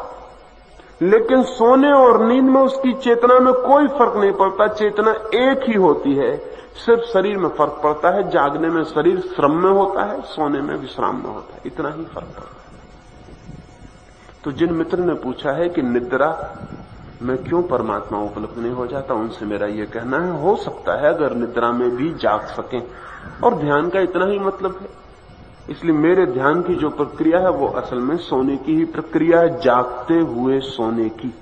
लेकिन सोने और नींद में उसकी चेतना में कोई फर्क नहीं पड़ता। चेतना एक ही होती है, सिर्फ शरीर में फर्क पड़ता है। जागने में शरीर श्रम में होता है, सोने में विश्राम में होता है, इतना ही फर्क पड़ता है। तो जिन मित्र ने पूछा है कि निद्रा में क्यों परमात्मा उपलब्ध नहीं हो जाता, उनसे मेरा यह कहना है, हो सकता है अगर निद्रा में भी जाग सकें। और ध्यान का इतना ही मतलब है। इसलिए मेरे ध्यान की जो प्रक्रिया है वो असल में सोने की ही प्रक्रिया है, जागते हुए सोने की,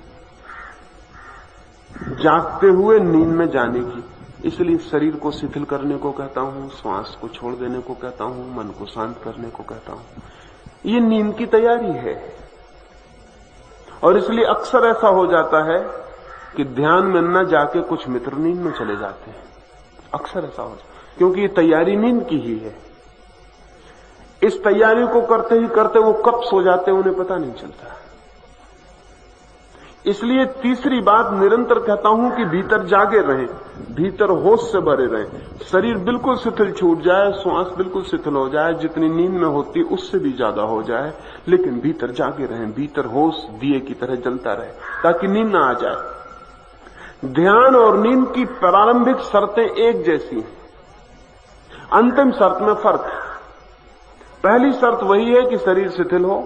जागते हुए नींद में जाने की। इसलिए शरीर को शिथिल करने को कहता हूं, श्वास को छोड़ देने को कहता हूं, मन को शांत करने को कहता हूं। ये नींद की तैयारी है। और इसलिए अक्सर ऐसा हो जाता है कि ध्यान में न जाके कुछ मित्र नींद में चले जाते हैं। अक्सर ऐसा हो जाता है, क्योंकि ये तैयारी नींद की ही है। इस तैयारी को करते ही करते वो कब सो जाते हैं उन्हें पता नहीं चलता। इसलिए तीसरी बात निरंतर कहता हूं कि भीतर जागे रहें, भीतर होश से भरे रहें। शरीर बिल्कुल शिथिल छूट जाए, श्वास बिल्कुल शिथिल हो जाए, जितनी नींद में होती उससे भी ज्यादा हो जाए, लेकिन भीतर जागे रहें, भीतर होश दिए की तरह जलता रहे, ताकि नींद ना आ जाए। ध्यान और नींद की प्रारंभिक शर्तें एक जैसी हैं, अंतिम शर्त में फर्क है। पहली शर्त वही है कि शरीर शिथिल हो।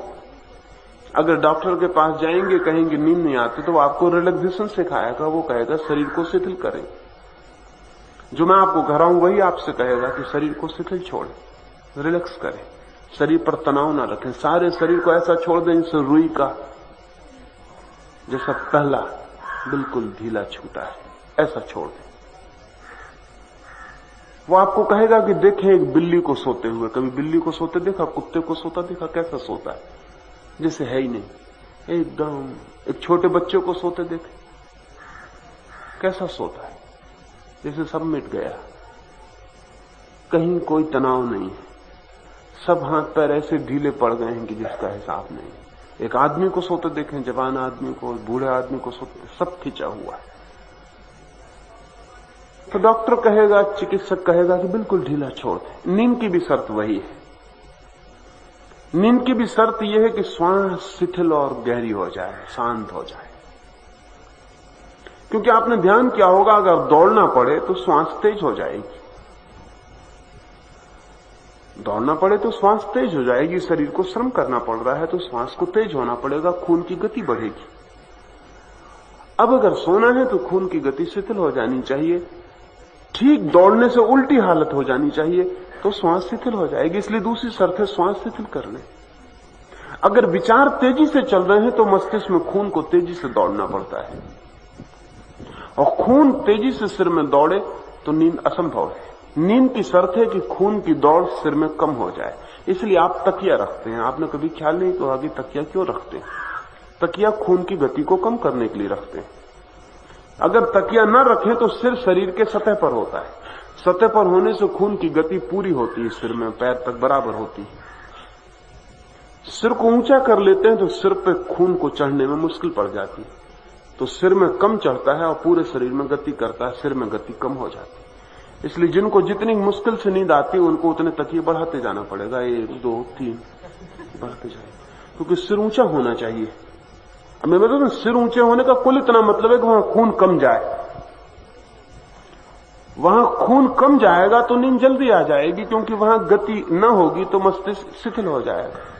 अगर डॉक्टर के पास जाएंगे, कहेंगे नींद नहीं आती, तो वो आपको रिलैक्सेशन सिखाएगा। वो कहेगा शरीर को शिथिल करें। जो मैं आपको कह रहा हूं वही आपसे कहेगा कि शरीर को शिथिल छोड़ें, रिलैक्स करें, शरीर पर तनाव ना रखें। सारे शरीर को ऐसा छोड़ दें जैसे रुई का जैसा पहला बिल्कुल ढीला छूटा है, ऐसा छोड़ दें। वो आपको कहेगा कि देखें एक बिल्ली को सोते हुए। कभी बिल्ली को सोते देखा, कुत्ते को सोता देखा? कैसा सोता है, जैसे है ही नहीं, एकदम। एक छोटे बच्चे को सोते देखे, कैसा सोता है, जैसे सब मिट गया, कहीं कोई तनाव नहीं है, सब हाथ पैर ऐसे ढीले पड़ गए हैं कि जिसका हिसाब नहीं। एक आदमी को सोते देखें, जवान आदमी को, बूढ़े आदमी को सोते, सब खिंचा हुआ है। तो डॉक्टर कहेगा, चिकित्सक कहेगा कि बिल्कुल ढीला छोड़ दे। नींद की भी शर्त वही है। नींद की भी शर्त यह है कि श्वास शिथिल और गहरी हो जाए, शांत हो जाए। क्योंकि आपने ध्यान किया होगा, अगर दौड़ना पड़े तो श्वास तेज हो जाएगी। दौड़ना पड़े तो श्वास तेज हो जाएगी, शरीर को श्रम करना पड़ रहा है तो श्वास को तेज होना पड़ेगा, खून की गति बढ़ेगी। अब अगर सोना है तो खून की गति शिथिल हो जानी चाहिए, ठीक दौड़ने से उल्टी हालत हो जानी चाहिए तो श्वास शिथिल हो जाएगी। इसलिए दूसरी शर्त है श्वास शिथिल करने। अगर विचार तेजी से चल रहे हैं तो मस्तिष्क में खून को तेजी से दौड़ना पड़ता है, और खून तेजी से सिर में दौड़े तो नींद असंभव है। नींद की शर्त है कि खून की दौड़ सिर में कम हो जाए। इसलिए आप तकिया रखते हैं। आपने कभी ख्याल नहीं किया कि तकिया क्यों रखते हैं? तकिया खून की गति को कम करने के लिए रखते हैं। अगर तकिया न रखें तो सिर शरीर के सतह पर होता है, सतह पर होने से खून की गति पूरी होती है, सिर में पैर तक बराबर होती है। सिर को ऊंचा कर लेते हैं तो सिर पे खून को चढ़ने में मुश्किल पड़ जाती है, तो सिर में कम चढ़ता है और पूरे शरीर में गति करता है, सिर में गति कम हो जाती है। इसलिए जिनको जितनी मुश्किल से नींद आती है उनको उतने तकिए बढ़ाते जाना पड़ेगा, 1 2 3 बढ़ते जाए, क्योंकि सिर ऊंचा होना चाहिए। अब मैं बता दूं, सिर ऊंचे होने का कुल इतना मतलब है कि वहां खून कम जाए। वहां खून कम जाएगा तो नींद जल्दी आ जाएगी, क्योंकि वहां गति न होगी तो मस्तिष्क शिथिल हो जाएगा।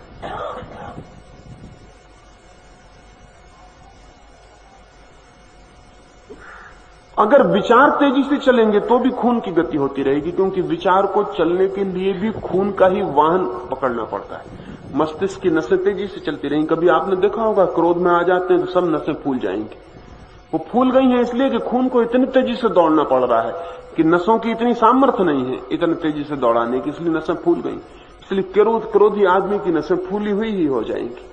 अगर विचार तेजी से चलेंगे तो भी खून की गति होती रहेगी, क्योंकि विचार को चलने के लिए भी खून का ही वाहन पकड़ना पड़ता है। मस्तिष्क की नसें तेजी से चलती रहेंगी। कभी आपने देखा होगा क्रोध में आ जाते हैं तो सब नसें फूल जाएंगी। वो फूल गई हैं इसलिए कि खून को इतनी तेजी से दौड़ना पड़ रहा है कि नसों की इतनी सामर्थ्य नहीं है इतनी तेजी से दौड़ाने की, इसलिए नसें फूल गई। इसलिए क्रोधी आदमी की नसें फूली हुई ही हो जाएंगी।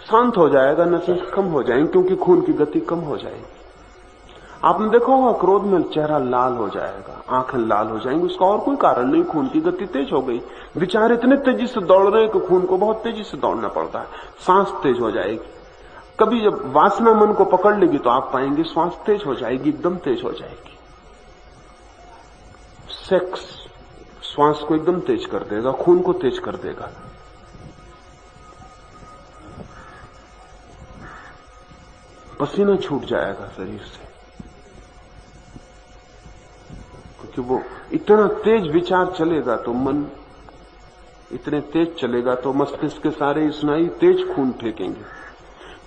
शांत हो जाएगा, नसें कम हो जाएंगी, क्योंकि खून की गति कम हो जाएगी। आपने देखा होगा क्रोध में चेहरा लाल हो जाएगा, आंखें लाल हो जाएंगी, उसका और कोई कारण नहीं, खून की गति तेज हो गई। विचार इतने तेजी से दौड़ रहे हैं कि खून को बहुत तेजी से दौड़ना पड़ता है, सांस तेज हो जाएगी। कभी जब वासना मन को पकड़ लेगी तो आप पाएंगे श्वास तेज हो जाएगी, एकदम तेज हो जाएगी। सेक्स श्वास को एकदम तेज कर देगा, खून को तेज कर देगा। पसीना छूट जाएगा शरीर से, क्योंकि वो इतना तेज विचार चलेगा तो मन इतने तेज चलेगा तो मस्तिष्क के सारे स्नायु तेज खून फेंकेंगे।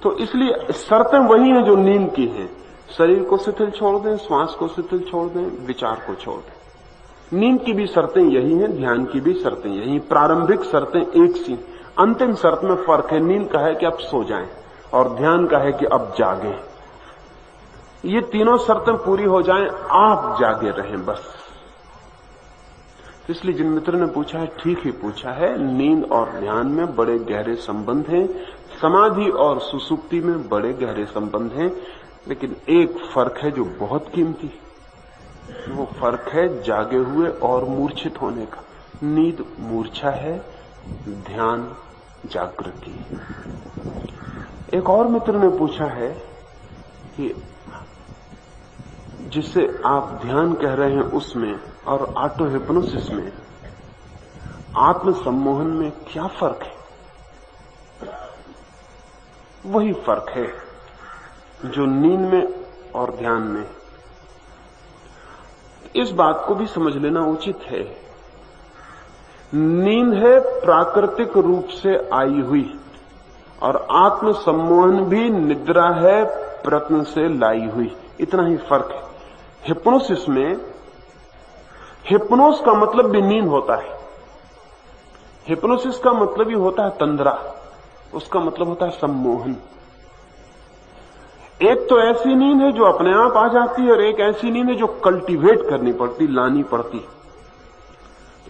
तो इसलिए शर्तें वही हैं जो नींद की हैं। शरीर को शिथिल छोड़ दें, श्वास को शिथिल छोड़ दें, विचार को छोड़ दें। नींद की भी शर्तें यही हैं, ध्यान की भी शर्तें यही। प्रारंभिक शर्तें एक सी, अंतिम शर्त में फर्क है। नींद का है कि अब सो जाएं और ध्यान का है कि अब जागें। ये तीनों शर्तें पूरी हो जाएं, आप जागे रहें बस। इसलिए जिन मित्र ने पूछा है ठीक ही पूछा है। नींद और ध्यान में बड़े गहरे संबंध हैं, समाधि और सुसुप्ति में बड़े गहरे संबंध हैं, लेकिन एक फर्क है जो बहुत कीमती, वो फर्क है जागे हुए और मूर्छित होने का। नींद मूर्छा है, ध्यान जागृति। एक और मित्र ने पूछा है कि जिसे आप ध्यान कह रहे हैं उसमें और ऑटो हिप्नोसिस में, आत्म सम्मोहन में क्या फर्क है? वही फर्क है जो नींद में और ध्यान में। इस बात को भी समझ लेना उचित है। नींद है प्राकृतिक रूप से आई हुई और आत्म सम्मोहन भी निद्रा है प्रयत्न से लाई हुई, इतना ही फर्क है। हिप्नोसिस में, हिप्नोस का मतलब भी नींद होता है। हिप्नोसिस का मतलब ही होता है तंद्रा, उसका मतलब होता है सम्मोहन। एक तो ऐसी नींद है जो अपने आप आ जाती है और एक ऐसी नींद है जो कल्टीवेट करनी पड़ती, लानी पड़ती।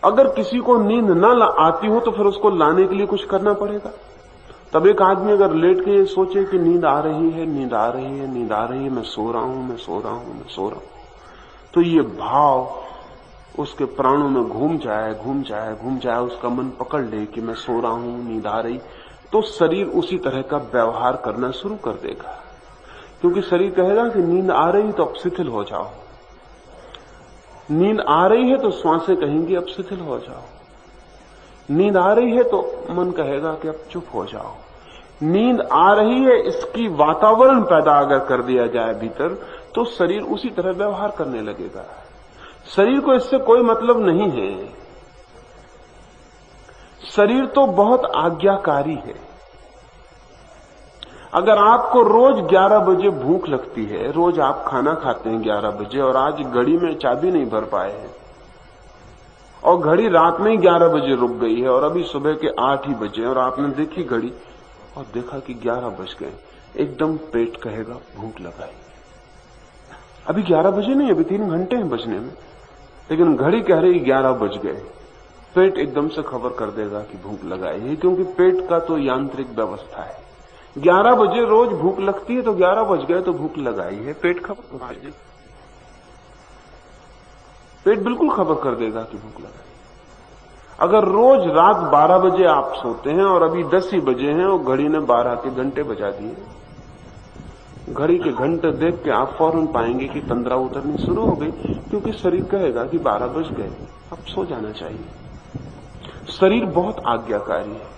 अगर किसी को नींद न आती हो तो फिर उसको लाने के लिए कुछ करना पड़ेगा। तब एक आदमी अगर लेट के सोचे कि नींद आ रही है, नींद आ रही है, नींद आ रही है, मैं सो रहा हूं, मैं सो रहा हूं, मैं सो रहा हूं, तो ये भाव उसके प्राणों में घूम जाए, घूम जाए, घूम जाए, उसका मन पकड़ ले कि मैं सो रहा हूं, नींद आ रही, तो शरीर उसी तरह का व्यवहार करना शुरू कर देगा। क्योंकि शरीर कहेगा कि नींद आ रही तो अब शिथिल हो जाओ, नींद आ रही है तो श्वासें कहेंगी अब शिथिल हो जाओ, नींद आ रही है तो मन कहेगा कि अब चुप हो जाओ। नींद आ रही है इसकी वातावरण पैदा अगर कर दिया जाए भीतर, तो शरीर उसी तरह व्यवहार करने लगेगा। शरीर को इससे कोई मतलब नहीं है। शरीर तो बहुत आज्ञाकारी है। अगर आपको रोज 11 बजे भूख लगती है, रोज आप खाना खाते हैं 11 बजे, और आज घड़ी में चाबी नहीं भर पाए हैं और घड़ी रात में ही 11 बजे रुक गई है और अभी सुबह के 8 ही बजे, और आपने देखी घड़ी और देखा कि 11 बज गए, एकदम पेट कहेगा भूख लगाई। अभी 11 बजे नहीं, अभी 3 घंटे हैं बजने में, लेकिन घड़ी कह रही 11 बज गए। पेट एकदम से खबर कर देगा कि भूख लगाई है, क्योंकि पेट का तो यांत्रिक व्यवस्था है। 11 बजे रोज भूख लगती है तो 11 बज गए तो भूख लगाई है, पेट खबर कर देगा। पेट बिल्कुल खबर कर देगा कि भूख लगाई। अगर रोज रात 12 बजे आप सोते हैं और अभी 10 ही बजे हैं और घड़ी ने 12 के घंटे बजा दिए, घड़ी के घंटे देख के आप फौरन पाएंगे कि तंद्रा उतरनी शुरू हो गई, क्योंकि शरीर कहेगा कि 12 बज गए, अब सो जाना चाहिए। शरीर बहुत आज्ञाकारी है,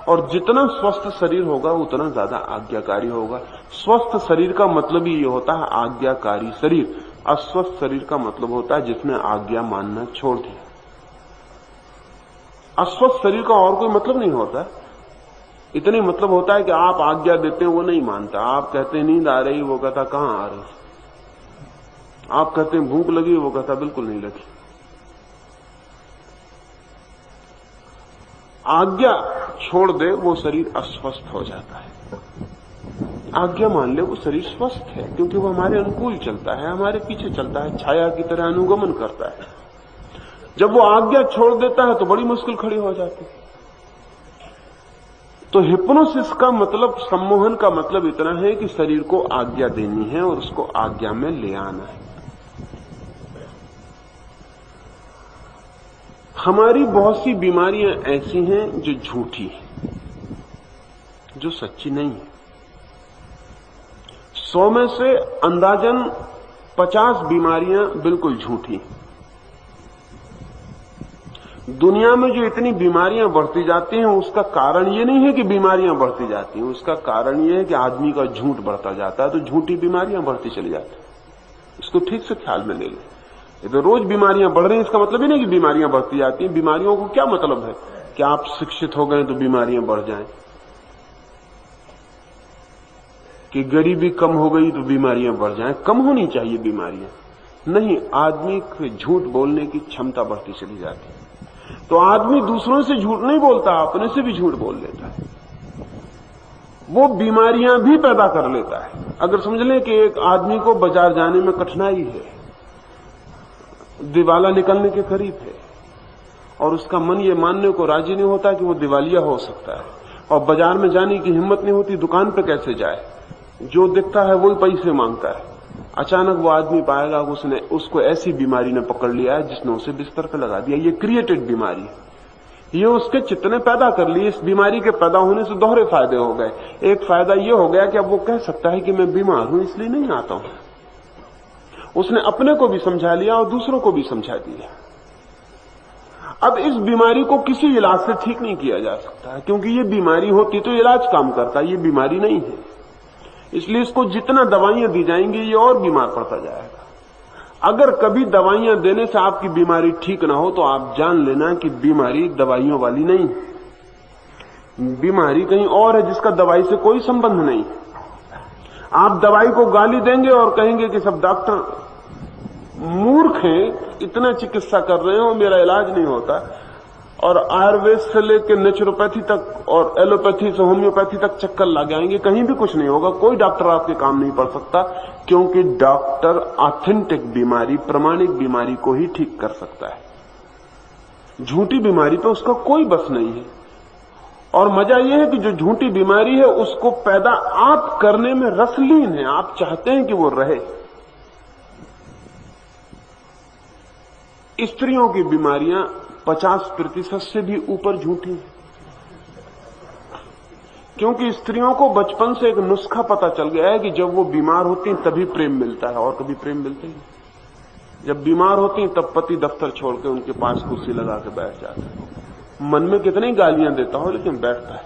और जितना स्वस्थ शरीर होगा उतना ज्यादा आज्ञाकारी होगा। स्वस्थ शरीर का मतलब ही ये होता है आज्ञाकारी शरीर। अस्वस्थ शरीर का मतलब होता है जिसने आज्ञा मानना छोड़ दिया। अस्वस्थ शरीर का और कोई मतलब नहीं होता, इतने मतलब होता है कि आप आज्ञा देते हैं वो नहीं मानता। आप कहते हैं नींद आ रही, वो कहता कहां आ रही। आप कहते हैं भूख लगी, वो कहता बिल्कुल नहीं लगी। आज्ञा छोड़ दे वो शरीर अस्वस्थ हो जाता है, आज्ञा मान ले वो शरीर स्वस्थ है, क्योंकि वो हमारे अनुकूल चलता है, हमारे पीछे चलता है, छाया की तरह अनुगमन करता है। जब वो आज्ञा छोड़ देता है तो बड़ी मुश्किल खड़ी हो जाती है। तो हिप्नोसिस का मतलब, सम्मोहन का मतलब इतना है कि शरीर को आज्ञा देनी है और उसको आज्ञा में ले आना है। हमारी बहुत सी बीमारियां ऐसी हैं जो झूठी हैं, जो सच्ची नहीं है। 100 में से अंदाजन 50 बीमारियां बिल्कुल झूठी। दुनिया में जो इतनी बीमारियां बढ़ती जाती हैं उसका कारण ये नहीं है कि बीमारियां बढ़ती जाती हैं, उसका कारण ये है कि आदमी का झूठ बढ़ता जाता है, तो झूठी बीमारियां बढ़ती चली जाती हैं। इसको ठीक से ख्याल में ले लें। ये तो रोज बीमारियां बढ़ रही हैं, इसका मतलब ही नहीं कि बीमारियां बढ़ती जाती हैं। बीमारियों को क्या मतलब है कि आप शिक्षित हो गए तो बीमारियां बढ़ जाएं, कि गरीबी कम हो गई तो बीमारियां बढ़ जाएं। कम होनी चाहिए बीमारियां, नहीं, आदमी के झूठ बोलने की क्षमता बढ़ती चली जाती है। तो आदमी दूसरों से झूठ नहीं बोलता, अपने से भी झूठ बोल लेता है, वो बीमारियां भी पैदा कर लेता है। अगर समझ लें कि एक आदमी को बाजार जाने में कठिनाई है, दिवाला निकलने के करीब है, और उसका मन ये मानने को राजी नहीं होता कि वो दिवालिया हो सकता है, और बाजार में जाने की हिम्मत नहीं होती, दुकान पे कैसे जाए, जो दिखता है वही पैसे मांगता है। अचानक वो आदमी पाएगा उसने उसको ऐसी बीमारी ने पकड़ लिया है जिसने उसे बिस्तर पर लगा दिया। ये क्रिएटेड बीमारी है, ये उसके चित्त ने पैदा कर ली। इस बीमारी के पैदा होने से दोहरे फायदे हो गए। एक फायदा ये हो गया कि अब वो कह सकता है कि मैं बीमार हूं इसलिए नहीं आता हूं। उसने अपने को भी समझा लिया और दूसरों को भी समझा दिया। अब इस बीमारी को किसी इलाज से ठीक नहीं किया जा सकता, क्योंकि ये बीमारी होती तो इलाज काम करता, ये बीमारी नहीं है। इसलिए इसको जितना दवाइयां दी जाएंगी ये और बीमार पड़ता जाएगा। अगर कभी दवाइयां देने से आपकी बीमारी ठीक ना हो तो आप जान लेना कि बीमारी दवाइयों वाली नहीं है, बीमारी कहीं और है जिसका दवाई से कोई संबंध नहीं। आप दवाई को गाली देंगे और कहेंगे कि सब डॉक्टर मूर्ख हैं, इतना चिकित्सा कर रहे हो, मेरा इलाज नहीं होता, और आयुर्वेद से लेकर नेचुरोपैथी तक और एलोपैथी से होम्योपैथी तक चक्कर लग जाएंगे, कहीं भी कुछ नहीं होगा। कोई डॉक्टर आपके काम नहीं पड़ सकता, क्योंकि डॉक्टर ऑथेंटिक बीमारी, प्रमाणिक बीमारी को ही ठीक कर सकता है। झूठी बीमारी पे उसका कोई बस नहीं है। और मजा यह है कि जो झूठी बीमारी है उसको पैदा आप करने में रसलीन है, आप चाहते हैं कि वो रहे। स्त्रियों की बीमारियां 50% से भी ऊपर झूठी है, क्योंकि स्त्रियों को बचपन से एक नुस्खा पता चल गया है कि जब वो बीमार होती हैं तभी प्रेम मिलता है, और कभी प्रेम मिलता ही नहीं। जब बीमार होती हैं तब पति दफ्तर छोड़ के उनके पास कुर्सी लगा के बैठ जाता है, मन में कितनी गालियां देता हो लेकिन बैठता है।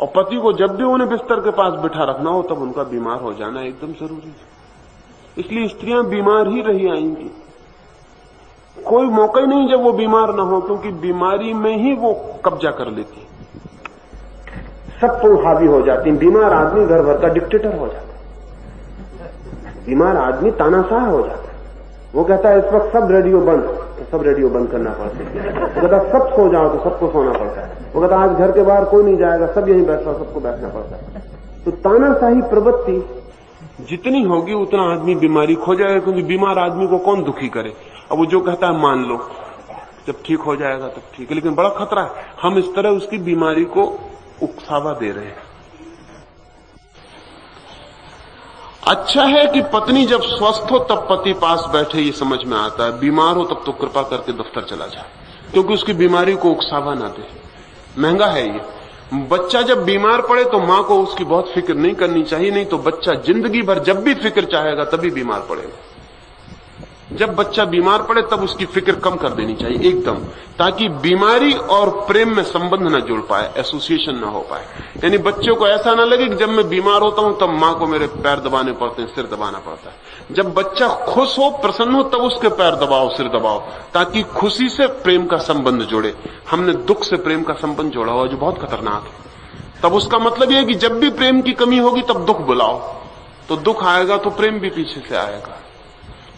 और पति को जब भी उन्हें बिस्तर के पास बिठा रखना हो तब उनका बीमार हो जाना एकदम जरूरी है। इसलिए स्त्रियां बीमार ही रही आएंगी, कोई मौका ही नहीं जब वो बीमार ना हो, क्योंकि बीमारी में ही वो कब्जा कर लेती है, सब तो हावी हो जाती है। बीमार आदमी घर भर का डिक्टेटर हो जाता है, बीमार आदमी तानाशाह हो जाता है। वो कहता है इस वक्त सब रेडियो बंद, तो सब रेडियो बंद करना पड़ता है। वो कहता है सब सो जाओ, तो सबको सोना पड़ता है। वो कहता है आज घर के बाहर कोई नहीं जाएगा, सब यहीं बैठा, सबको बैठना पड़ता है। तो तानाशाही प्रवृत्ति जितनी होगी उतना आदमी बीमारी खो जाएगा, क्योंकि बीमार आदमी को कौन दुखी करे। अब वो जो कहता है मान लो, जब ठीक हो जाएगा तब ठीक है, लेकिन बड़ा खतरा है, हम इस तरह उसकी बीमारी को उकसावा दे रहे हैं। अच्छा है कि पत्नी जब स्वस्थ हो तब पति पास बैठे, ये समझ में आता है। बीमार हो तब तो कृपा करके दफ्तर चला जाए, क्योंकि उसकी बीमारी को उकसावा ना दे। महंगा है ये। बच्चा जब बीमार पड़े तो मां को उसकी बहुत फिक्र नहीं करनी चाहिए, नहीं तो बच्चा जिंदगी भर जब भी फिक्र चाहेगा तभी बीमार पड़ेगा। जब बच्चा बीमार पड़े तब उसकी फिक्र कम कर देनी चाहिए एकदम, ताकि बीमारी और प्रेम में संबंध न जुड़ पाए, एसोसिएशन न हो पाए। यानी बच्चों को ऐसा ना लगे कि जब मैं बीमार होता हूं तब मां को मेरे पैर दबाने पड़ते हैं, सिर दबाना पड़ता है। जब बच्चा खुश हो, प्रसन्न हो, तब उसके पैर दबाओ, सिर दबाओ, ताकि खुशी से प्रेम का संबंध जुड़े। हमने दुख से प्रेम का संबंध जोड़ा हुआ जो बहुत खतरनाक है। तब उसका मतलब यह है कि जब भी प्रेम की कमी होगी तब दुख बुलाओ, तो दुख आएगा तो प्रेम भी पीछे से आएगा।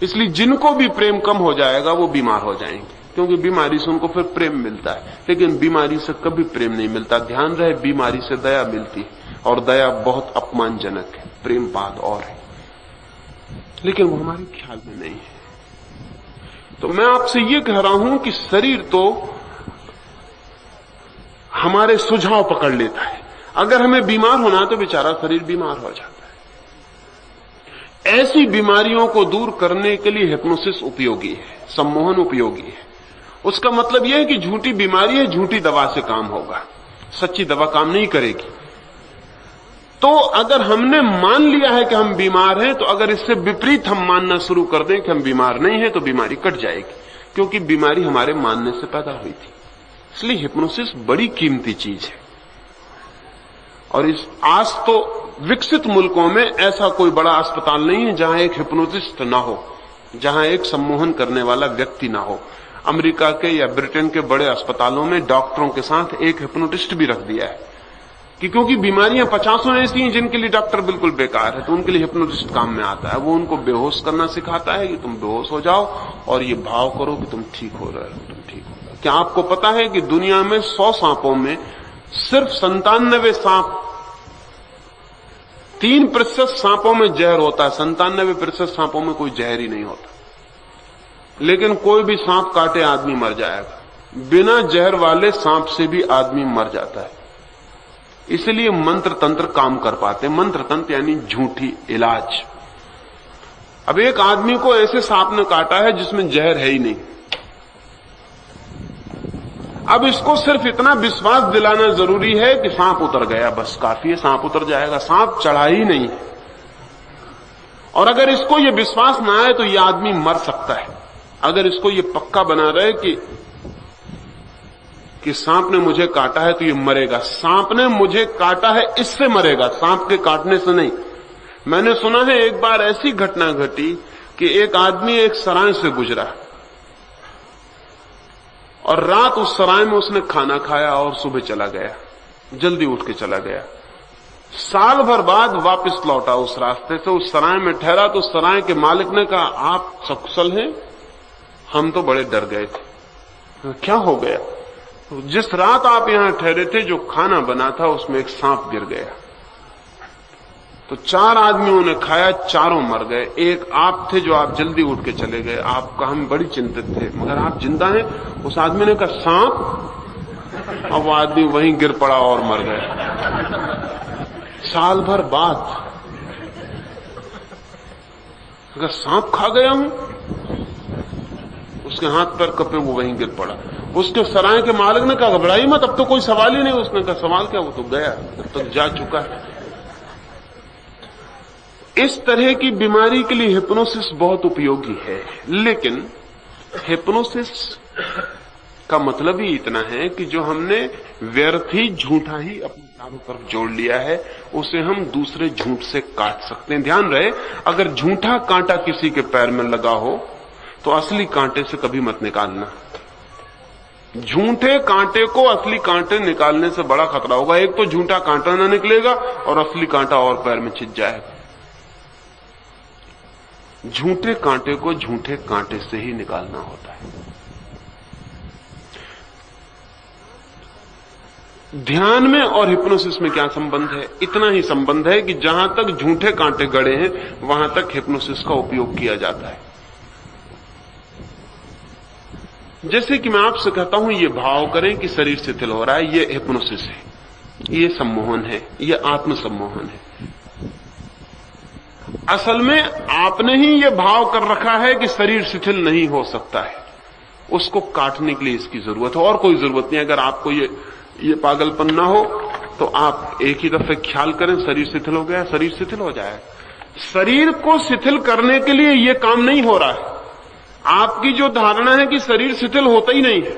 इसलिए जिनको भी प्रेम कम हो जाएगा वो बीमार हो जाएंगे, क्योंकि बीमारी से उनको फिर प्रेम मिलता है, लेकिन बीमारी से कभी प्रेम नहीं मिलता। ध्यान रहे, बीमारी से दया मिलती है, और दया बहुत अपमानजनक है, प्रेम बात और है, लेकिन वो हमारे ख्याल में नहीं है। तो मैं आपसे ये कह रहा हूं कि शरीर तो हमारे सुझाव पकड़ लेता है। अगर हमें बीमार होना है तो बेचारा शरीर बीमार हो जाता है। ऐसी बीमारियों को दूर करने के लिए हिप्नोसिस उपयोगी है, सम्मोहन उपयोगी है। उसका मतलब यह है कि झूठी बीमारी है, झूठी दवा से काम होगा, सच्ची दवा काम नहीं करेगी। तो अगर हमने मान लिया है कि हम बीमार हैं, तो अगर इससे विपरीत हम मानना शुरू कर दें कि हम बीमार नहीं हैं, तो बीमारी कट जाएगी, क्योंकि बीमारी हमारे मानने से पैदा हुई थी। इसलिए हिप्नोसिस बड़ी कीमती चीज है। और इस आज तो विकसित मुल्कों में ऐसा कोई बड़ा अस्पताल नहीं है जहां एक हिप्नोटिस्ट ना हो, जहां एक सम्मोहन करने वाला व्यक्ति ना हो। अमेरिका के या ब्रिटेन के बड़े अस्पतालों में डॉक्टरों के साथ एक हिप्नोटिस्ट भी रख दिया है, कि क्योंकि बीमारियां 50 ऐसी हैं जिनके लिए डॉक्टर बिल्कुल बेकार है, तो उनके लिए हिप्नोटिस्ट काम में आता है। वो उनको बेहोश करना सिखाता है कि तुम बेहोश हो जाओ और ये भाव करो कि तुम ठीक हो रहे हो, तुम ठीक हो रहे हो। क्या आपको पता है कि दुनिया में 100 सांपों में सिर्फ 97 सांप, 3% सांपों में जहर होता है, 97% सांपों में कोई जहर ही नहीं होता, लेकिन कोई भी सांप काटे आदमी मर जाएगा। बिना जहर वाले सांप से भी आदमी मर जाता है। इसलिए मंत्र तंत्र काम कर पाते। मंत्र तंत्र यानी झूठी इलाज। अब एक आदमी को ऐसे सांप ने काटा है जिसमें जहर है ही नहीं। अब इसको सिर्फ इतना विश्वास दिलाना जरूरी है कि सांप उतर गया, बस काफी है, सांप उतर जाएगा, सांप चढ़ा ही नहीं है। और अगर इसको ये विश्वास ना आए तो ये आदमी मर सकता है। अगर इसको ये पक्का बना रहे कि सांप ने मुझे काटा है तो ये मरेगा, सांप ने मुझे काटा है इससे मरेगा, सांप के काटने से नहीं। मैंने सुना है एक बार ऐसी घटना घटी कि एक आदमी एक सराय से गुजरा और रात उस सराय में उसने खाना खाया और सुबह चला गया, जल्दी उठ के चला गया। साल भर बाद वापस लौटा उस रास्ते से, उस सराय में ठहरा तो सराय के मालिक ने कहा, आप सकुशल हैं? हम तो बड़े डर गए थे। क्या हो गया? जिस रात आप यहां ठहरे थे जो खाना बना था उसमें एक सांप गिर गया, तो 4 आदमियों ने खाया, चारों मर गए। एक आप थे जो आप जल्दी उठ के चले गए, आपका हम बड़ी चिंतित थे, मगर आप जिंदा हैं। उस आदमी ने कहा सांप, अब वो आदमी वहीं गिर पड़ा और मर गया। साल भर बाद अगर सांप खा गया हूं, उसके हाथ पैर कपे, वो वहीं गिर पड़ा। उसके सराय के मालिक ने कहा घबराई मत, अब तो कोई सवाल ही नहीं। उसने कहा सवाल क्या, वो तो गया, अब तक जा चुका है। इस तरह की बीमारी के लिए हिप्नोसिस बहुत उपयोगी है, लेकिन हिप्नोसिस का मतलब ही इतना है कि जो हमने व्यर्थ ही झूठा ही अपने चारों तरफ जोड़ लिया है, उसे हम दूसरे झूठ से काट सकते हैं। ध्यान रहे, अगर झूठा कांटा किसी के पैर में लगा हो तो असली कांटे से कभी मत निकालना। झूठे कांटे को असली कांटे निकालने से बड़ा खतरा होगा। एक तो झूठा कांटा ना निकलेगा और असली कांटा और पैर में छिप जाएगा। झूठे कांटे को झूठे कांटे से ही निकालना होता है। ध्यान में और हिप्नोसिस में क्या संबंध है? इतना ही संबंध है कि जहां तक झूठे कांटे गड़े हैं वहां तक हिप्नोसिस का उपयोग किया जाता है। जैसे कि मैं आपसे कहता हूं, ये भाव करें कि शरीर शिथिल हो रहा है, ये हिप्नोसिस है, ये सम्मोहन है, ये आत्म सम्मोहन है। असल में आपने ही ये भाव कर रखा है कि शरीर शिथिल नहीं हो सकता है। उसको काटने के लिए इसकी जरूरत है, और कोई जरूरत नहीं। अगर आपको ये पागलपन ना हो तो आप एक ही दफे ख्याल करें, शरीर शिथिल हो गया, शरीर शिथिल हो जाए। शरीर को शिथिल करने के लिए ये काम नहीं हो रहा है। आपकी जो धारणा है कि शरीर शिथिल होता ही नहीं है,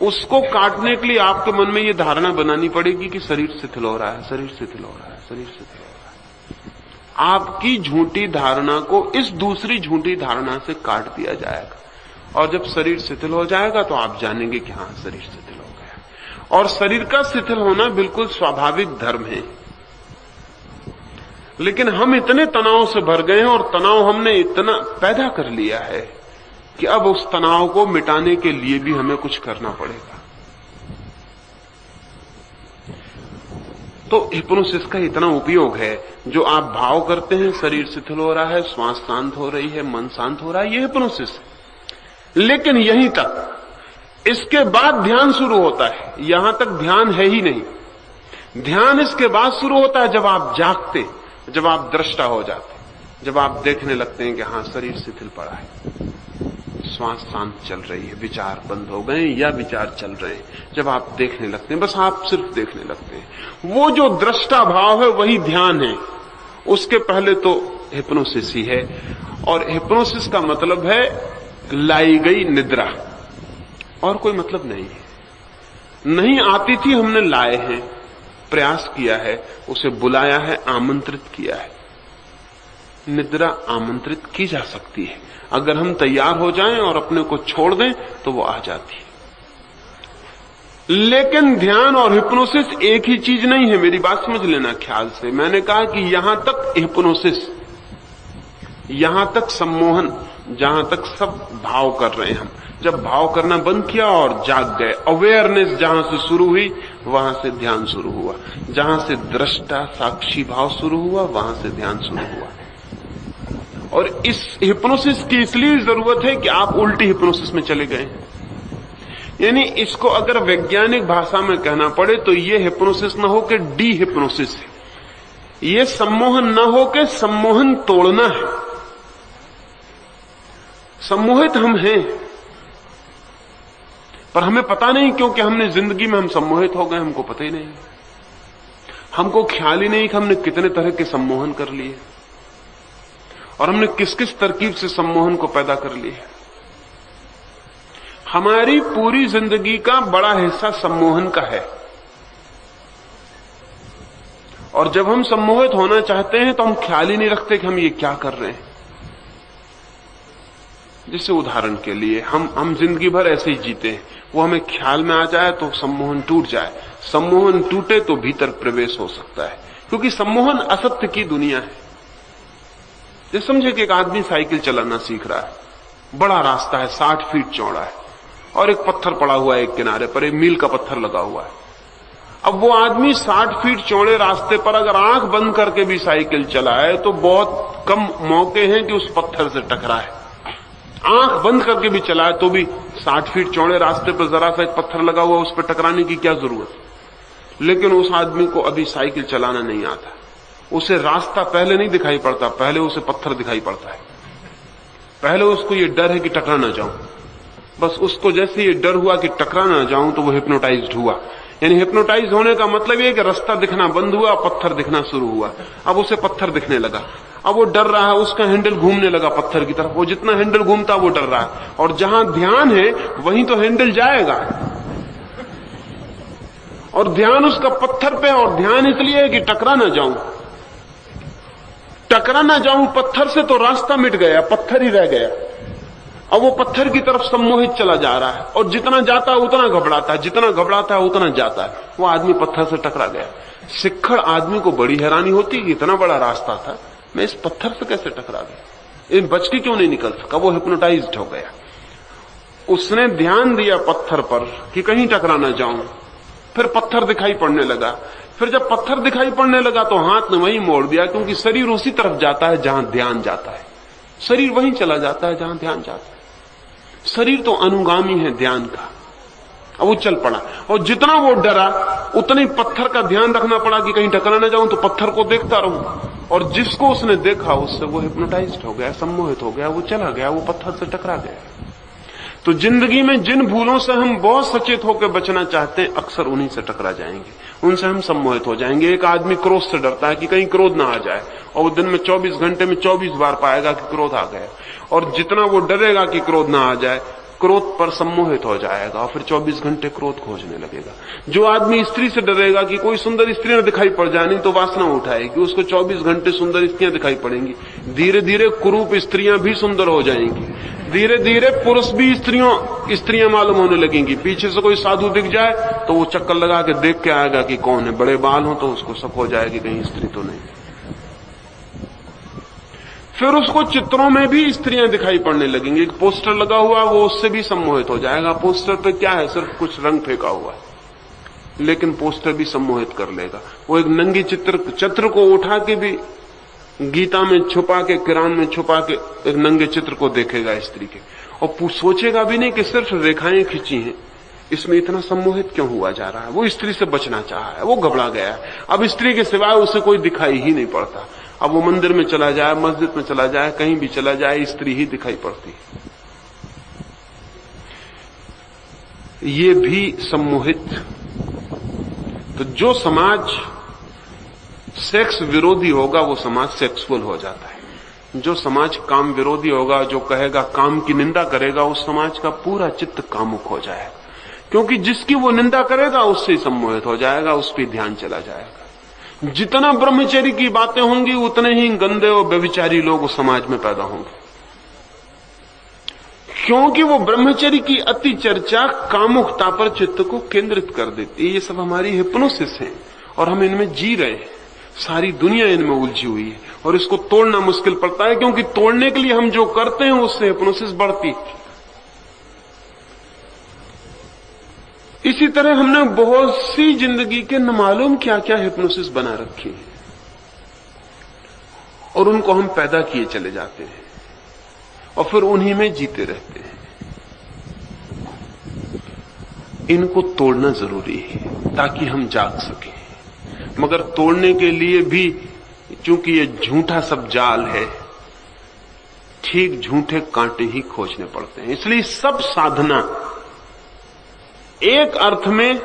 उसको काटने के लिए आपके मन में ये धारणा बनानी पड़ेगी कि शरीर शिथिल हो रहा है, शरीर शिथिल हो रहा है, शरीर शिथिल हो रहा है। आपकी झूठी धारणा को इस दूसरी झूठी धारणा से काट दिया जाएगा, और जब शरीर शिथिल हो जाएगा तो आप जानेंगे कि हां, शरीर शिथिल हो गया। और शरीर का शिथिल होना बिल्कुल स्वाभाविक धर्म है। लेकिन हम इतने तनाव से भर गए हैं, और तनाव हमने इतना पैदा कर लिया है कि अब उस तनाव को मिटाने के लिए भी हमें कुछ करना पड़ेगा। तो हिप्नोसिस का इतना उपयोग है। जो आप भाव करते हैं, शरीर शिथिल हो रहा है, श्वास शांत हो रही है, मन शांत हो रहा है, ये हिप्नोसिस है। लेकिन यहीं तक, इसके बाद ध्यान शुरू होता है। यहां तक ध्यान है ही नहीं। ध्यान इसके बाद शुरू होता है जब आप जागते, जब आप दृष्टा हो जाते, जब आप देखने लगते हैं कि हां, शरीर शिथिल पड़ा है, श्वास शांत चल रही है, विचार बंद हो गए या विचार चल रहे हैं। जब आप देखने लगते हैं, बस आप सिर्फ देखने लगते हैं, वो जो दृष्टा भाव है वही ध्यान है। उसके पहले तो हिप्नोसिस ही है। और हिप्नोसिस का मतलब है लाई गई निद्रा, और कोई मतलब नहीं है। नहीं आती थी, हमने लाए हैं, प्रयास किया है, उसे बुलाया है, आमंत्रित किया है। निद्रा आमंत्रित की जा सकती है। अगर हम तैयार हो जाएं और अपने को छोड़ दें तो वो आ जाती है। लेकिन ध्यान और हिप्नोसिस एक ही चीज नहीं है। मेरी बात समझ लेना ख्याल से। मैंने कहा कि यहां तक हिप्नोसिस, यहां तक सम्मोहन, जहां तक सब भाव कर रहे हैं हम। जब भाव करना बंद किया और जाग गए, अवेयरनेस जहां से शुरू हुई वहां से ध्यान शुरू हुआ। जहां से दृष्टा साक्षी भाव शुरू हुआ वहां से ध्यान शुरू हुआ। और इस हिप्नोसिस की इसलिए जरूरत है कि आप उल्टी हिप्नोसिस में चले गए। यानी इसको अगर वैज्ञानिक भाषा में कहना पड़े तो ये हिप्नोसिस न हो के डी हिप्नोसिस है। ये सम्मोहन न हो के सम्मोहन तोड़ना है। सम्मोहित हम हैं, पर हमें पता नहीं, क्योंकि हमने जिंदगी में हम सम्मोहित हो गए, हमको पता ही नहीं। हमको ख्याल ही नहीं कि हमने कितने तरह के सम्मोहन कर लिए, और हमने किस किस तरकीब से सम्मोहन को पैदा कर लिया। हमारी पूरी जिंदगी का बड़ा हिस्सा सम्मोहन का है। और जब हम सम्मोहित होना चाहते हैं तो हम ख्याल ही नहीं रखते कि हम ये क्या कर रहे हैं। जैसे उदाहरण के लिए हम जिंदगी भर ऐसे ही जीते हैं। वो हमें ख्याल में आ जाए तो सम्मोहन टूट जाए, सम्मोहन टूटे तो भीतर प्रवेश हो सकता है, क्योंकि सम्मोहन असत्य की दुनिया है। जैसे समझे कि एक आदमी साइकिल चलाना सीख रहा है, बड़ा रास्ता है, 60 फीट चौड़ा है, और एक पत्थर पड़ा हुआ है एक किनारे पर, एक मील का पत्थर लगा हुआ है। अब वो आदमी 60 फीट चौड़े रास्ते पर अगर आंख बंद करके भी साइकिल चलाए तो बहुत कम मौके हैं कि उस पत्थर से टकराए। आंख बंद करके भी चलाए तो भी 60 फीट चौड़े रास्ते पर जरा सा एक पत्थर लगा हुआ, उस पर टकराने की क्या जरूरत। लेकिन उस आदमी को अभी साइकिल चलाना नहीं आता। उसे रास्ता पहले नहीं दिखाई पड़ता, पहले उसे पत्थर दिखाई पड़ता है। पहले उसको ये डर है कि टकरा ना जाऊं। बस उसको जैसे ये डर हुआ कि टकरा ना जाऊं तो वो हिप्नोटाइज्ड हुआ। यानी हिप्नोटाइज होने का मतलब ये कि रास्ता दिखना बंद हुआ, पत्थर दिखना शुरू हुआ। अब उसे पत्थर दिखने लगा। अब वो डर रहा है, उसका हैंडल घूमने लगा पत्थर की तरफ। वो जितना हैंडल घूमता वो डर रहा है, और जहां ध्यान है वहीं तो हैंडल जाएगा। और ध्यान उसका पत्थर पे, और ध्यान इसलिए है कि टकरा ना जाऊं। टकरा ना जाऊं पत्थर से तो रास्ता मिट गया, पत्थर ही रह गया। और वो पत्थर की तरफ सम्मोहित चला जा रहा है, और जितना जाता है उतना घबराता है, जितना घबराता है उतना जाता है। वो आदमी पत्थर से टकरा गया। सिक्खड़ आदमी को बड़ी हैरानी होती कि इतना बड़ा रास्ता था, मैं इस पत्थर से कैसे टकरा गया, इन बच के क्यों नहीं निकल सका। वो हिप्नोटाइज्ड हो गया। उसने ध्यान दिया पत्थर पर कि कहीं टकरा ना जाऊं। फिर पत्थर दिखाई पड़ने लगा। फिर जब पत्थर दिखाई पड़ने लगा तो हाथ ने वहीं मोड़ दिया, क्योंकि शरीर उसी तरफ जाता है जहां ध्यान जाता है। शरीर वहीं चला जाता है जहां ध्यान जाता है। शरीर तो अनुगामी है ध्यान का। अब वो चल पड़ा, और जितना वो डरा उतने पत्थर का ध्यान रखना पड़ा कि कहीं टकरा ना जाऊं, तो पत्थर को देखता रहूं। और जिसको उसने देखा उससे वो हिप्नोटाइज्ड हो गया, सम्मोहित हो गया, वो चला गया, वो पत्थर से टकरा गया। तो जिंदगी में जिन भूलों से हम बहुत सचेत होकर बचना चाहते हैं, अक्सर उन्हीं से टकरा जाएंगे, उनसे हम सम्मोहित हो जाएंगे। एक आदमी क्रोध से डरता है कि कहीं क्रोध ना आ जाए, और वो दिन में 24 घंटे में 24 बार पाएगा कि क्रोध आ गया। और जितना वो डरेगा कि क्रोध ना आ जाए, क्रोध पर सम्मोहित हो जाएगा, और फिर 24 घंटे क्रोध खोजने लगेगा। जो आदमी स्त्री से डरेगा कि कोई सुंदर स्त्री न दिखाई पड़ जाए, नहीं तो वासना उठाएगी, उसको 24 घंटे सुंदर स्त्रियां दिखाई पड़ेंगी। धीरे धीरे कुरूप स्त्रियां भी सुंदर हो जाएंगी। धीरे धीरे पुरुष भी स्त्रियां मालूम होने लगेंगी। पीछे से कोई साधु दिख जाए तो वो चक्कर लगा के देख के आएगा कि कौन है। बड़े बाल हो तो उसको शक हो जाएगी कहीं स्त्री तो नहीं। फिर उसको चित्रों में भी स्त्रियां दिखाई पड़ने लगेंगी। एक पोस्टर लगा हुआ, वो उससे भी सम्मोहित हो जाएगा। पोस्टर पे क्या है, सिर्फ कुछ रंग फेंका हुआ है, लेकिन पोस्टर भी सम्मोहित कर लेगा। वो एक नंगी चित्र को उठा के भी गीता में छुपा के, कुरान में छुपा के एक नंगे चित्र को देखेगा स्त्री के, और सोचेगा भी नहीं कि सिर्फ रेखाएं खींची हैं, इसमें इतना सम्मोहित क्यों हुआ जा रहा है। वो स्त्री से बचना चाहा है, वो घबरा गया है। अब स्त्री के सिवाय उसे कोई दिखाई ही नहीं पड़ता। अब वो मंदिर में चला जाए, मस्जिद में चला जाए, कहीं भी चला जाए, स्त्री ही दिखाई पड़ती है। ये भी सम्मोहित। तो जो समाज सेक्स विरोधी होगा वो समाज सेक्सुअल हो जाता है। जो समाज काम विरोधी होगा, जो कहेगा, काम की निंदा करेगा, उस समाज का पूरा चित्त कामुक हो जाएगा, क्योंकि जिसकी वो निंदा करेगा उससे सम्मोहित हो जाएगा, उस पर ध्यान चला जाएगा। जितना ब्रह्मचर्य की बातें होंगी उतने ही गंदे और व्यभिचारी लोग उस समाज में पैदा होंगे, क्योंकि वो ब्रह्मचर्य की अति चर्चा कामुकता पर चित्त को केंद्रित कर देती है। ये सब हमारी हिप्नोसिस है और हम इनमें जी रहे हैं। सारी दुनिया इनमें उलझी हुई है और इसको तोड़ना मुश्किल पड़ता है, क्योंकि तोड़ने के लिए हम जो करते हैं उससे हिप्नोसिस बढ़ती। इसी तरह हमने बहुत सी जिंदगी के न मालूम क्या क्या हिप्नोसिस बना रखी है और उनको हम पैदा किए चले जाते हैं और फिर उन्हीं में जीते रहते हैं। इनको तोड़ना जरूरी है ताकि हम जाग सकें, मगर तोड़ने के लिए भी, चूंकि ये झूठा सब जाल है, ठीक झूठे कांटे ही खोजने पड़ते हैं। इसलिए सब साधना एक अर्थ में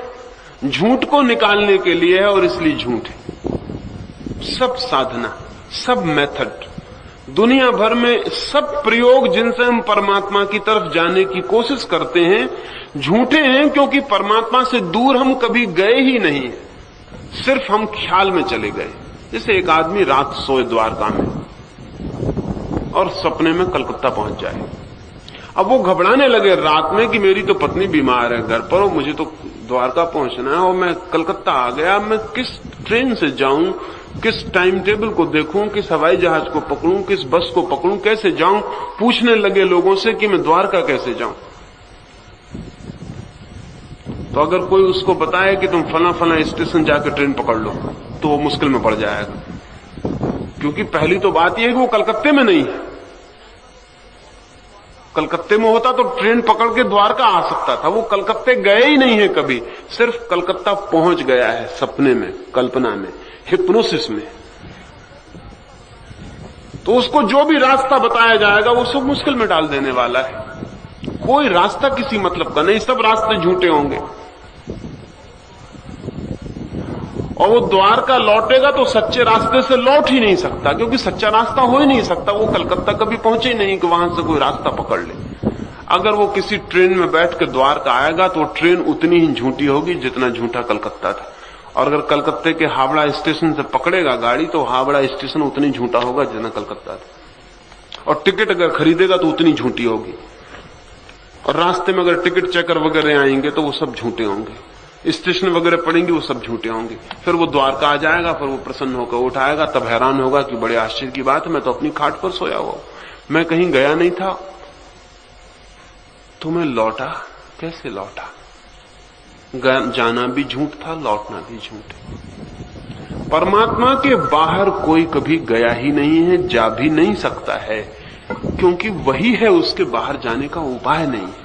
झूठ को निकालने के लिए है और इसलिए झूठ है। सब साधना, सब मेथड, दुनिया भर में सब प्रयोग जिनसे हम परमात्मा की तरफ जाने की कोशिश करते हैं, झूठे हैं, क्योंकि परमात्मा से दूर हम कभी गए ही नहीं, सिर्फ हम ख्याल में चले गए। जैसे एक आदमी रात सोए द्वारका में और सपने में कलकत्ता पहुंच जाए। अब वो घबराने लगे रात में कि मेरी तो पत्नी बीमार है घर पर और मुझे तो द्वारका पहुंचना है और मैं कलकत्ता आ गया, मैं किस ट्रेन से जाऊं, किस टाइम टेबल को देखूं, किस हवाई जहाज को पकड़ूं, किस बस को पकड़ूं, कैसे जाऊं। पूछने लगे लोगों से कि मैं द्वारका कैसे जाऊं। तो अगर कोई उसको बताए कि तुम फला फला स्टेशन जाकर ट्रेन पकड़ लो, तो वो मुश्किल में पड़ जाएगा, क्योंकि पहली तो बात यह है कि वो कलकत्ते में नहीं है। कलकत्ते में होता तो ट्रेन पकड़ के द्वारका आ सकता था। वो कलकत्ते गए ही नहीं है कभी, सिर्फ कलकत्ता पहुंच गया है सपने में, कल्पना में, हिप्नोसिस में। तो उसको जो भी रास्ता बताया जाएगा वो सब मुश्किल में डाल देने वाला है। कोई रास्ता किसी मतलब का नहीं, सब रास्ते झूठे होंगे। और वो द्वारका लौटेगा तो सच्चे रास्ते से लौट ही नहीं सकता, क्योंकि सच्चा रास्ता हो ही नहीं सकता। वो कलकत्ता कभी पहुंचे ही नहीं कि वहां से कोई रास्ता पकड़ ले। अगर वो किसी ट्रेन में बैठ के द्वारका आएगा तो ट्रेन उतनी ही झूठी होगी जितना झूठा कलकत्ता था। और अगर कलकत्ते के हावड़ा स्टेशन से पकड़ेगा गाड़ी तो हावड़ा स्टेशन उतनी झूठा होगा जितना कलकत्ता था। और टिकट अगर खरीदेगा तो उतनी झूठी होगी। और रास्ते में अगर टिकट चेकर वगैरह आएंगे तो वो सब झूठे होंगे, स्टेशन वगैरह पड़ेंगे वो सब झूठे होंगे। फिर वो द्वारका आ जाएगा, फिर वो प्रसन्न होकर उठाएगा, तब हैरान होगा कि बड़े आश्चर्य की बात है, मैं तो अपनी खाट पर सोया हुआ, मैं कहीं गया नहीं था, तो मैं लौटा कैसे लौटा? जाना भी झूठ था, लौटना भी झूठ है। परमात्मा के बाहर कोई कभी गया ही नहीं है, जा भी नहीं सकता है, क्योंकि वही है, उसके बाहर जाने का उपाय नहीं है।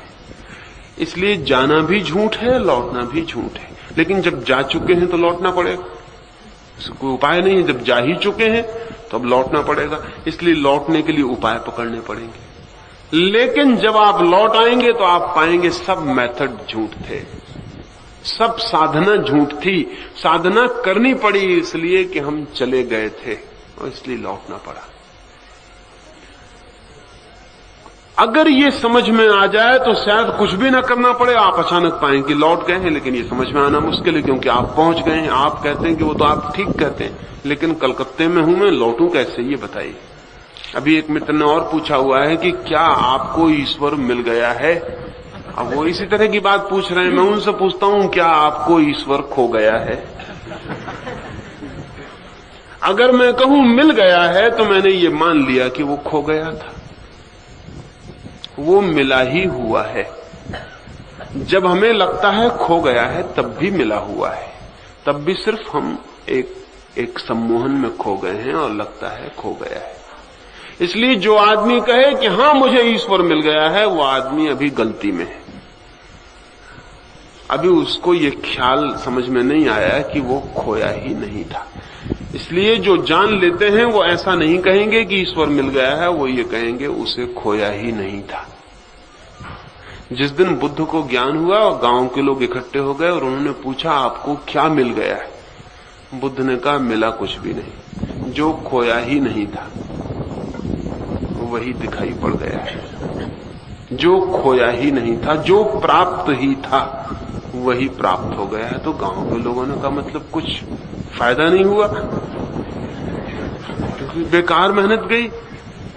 इसलिए जाना भी झूठ है, लौटना भी झूठ है। लेकिन जब जा चुके हैं तो लौटना पड़ेगा, कोई उपाय नहीं है। जब जा ही चुके हैं तो अब लौटना पड़ेगा, इसलिए लौटने के लिए उपाय पकड़ने पड़ेंगे। लेकिन जब आप लौट आएंगे तो आप पाएंगे सब मेथड झूठ थे, सब साधना झूठ थी। साधना करनी पड़ी इसलिए कि हम चले गए थे और इसलिए लौटना पड़ा। अगर ये समझ में आ जाए तो शायद कुछ भी ना करना पड़े, आप अचानक पाएंगे कि लौट गए हैं। लेकिन ये समझ में आना मुश्किल है, क्योंकि आप पहुंच गए हैं। आप कहते हैं कि वो तो आप ठीक कहते हैं, लेकिन कलकत्ते में हूं मैं, लौटूं कैसे, ये बताइए। अभी एक मित्र ने और पूछा हुआ है कि क्या आपको ईश्वर मिल गया है? अब वो इसी तरह की बात पूछ रहे हैं। मैं उनसे पूछता हूं, क्या आपको ईश्वर खो गया है? अगर मैं कहूं मिल गया है तो मैंने ये मान लिया कि वो खो गया था। वो मिला ही हुआ है। जब हमें लगता है खो गया है तब भी मिला हुआ है, तब भी सिर्फ हम एक सम्मोहन में खो गए हैं और लगता है खो गया है। इसलिए जो आदमी कहे कि हां मुझे ईश्वर मिल गया है, वो आदमी अभी गलती में है। अभी उसको ये ख्याल समझ में नहीं आया कि वो खोया ही नहीं था। इसलिए जो जान लेते हैं वो ऐसा नहीं कहेंगे कि ईश्वर मिल गया है, वो ये कहेंगे उसे खोया ही नहीं था। जिस दिन बुद्ध को ज्ञान हुआ और गांव के लोग इकट्ठे हो गए और उन्होंने पूछा आपको क्या मिल गया है? बुद्ध ने कहा मिला कुछ भी नहीं, जो खोया ही नहीं था वही दिखाई पड़ गया है। जो खोया ही नहीं था, जो प्राप्त ही था वही प्राप्त हो गया है। तो गांव के लोगों ने कहा मतलब कुछ फायदा नहीं हुआ, बेकार मेहनत गई।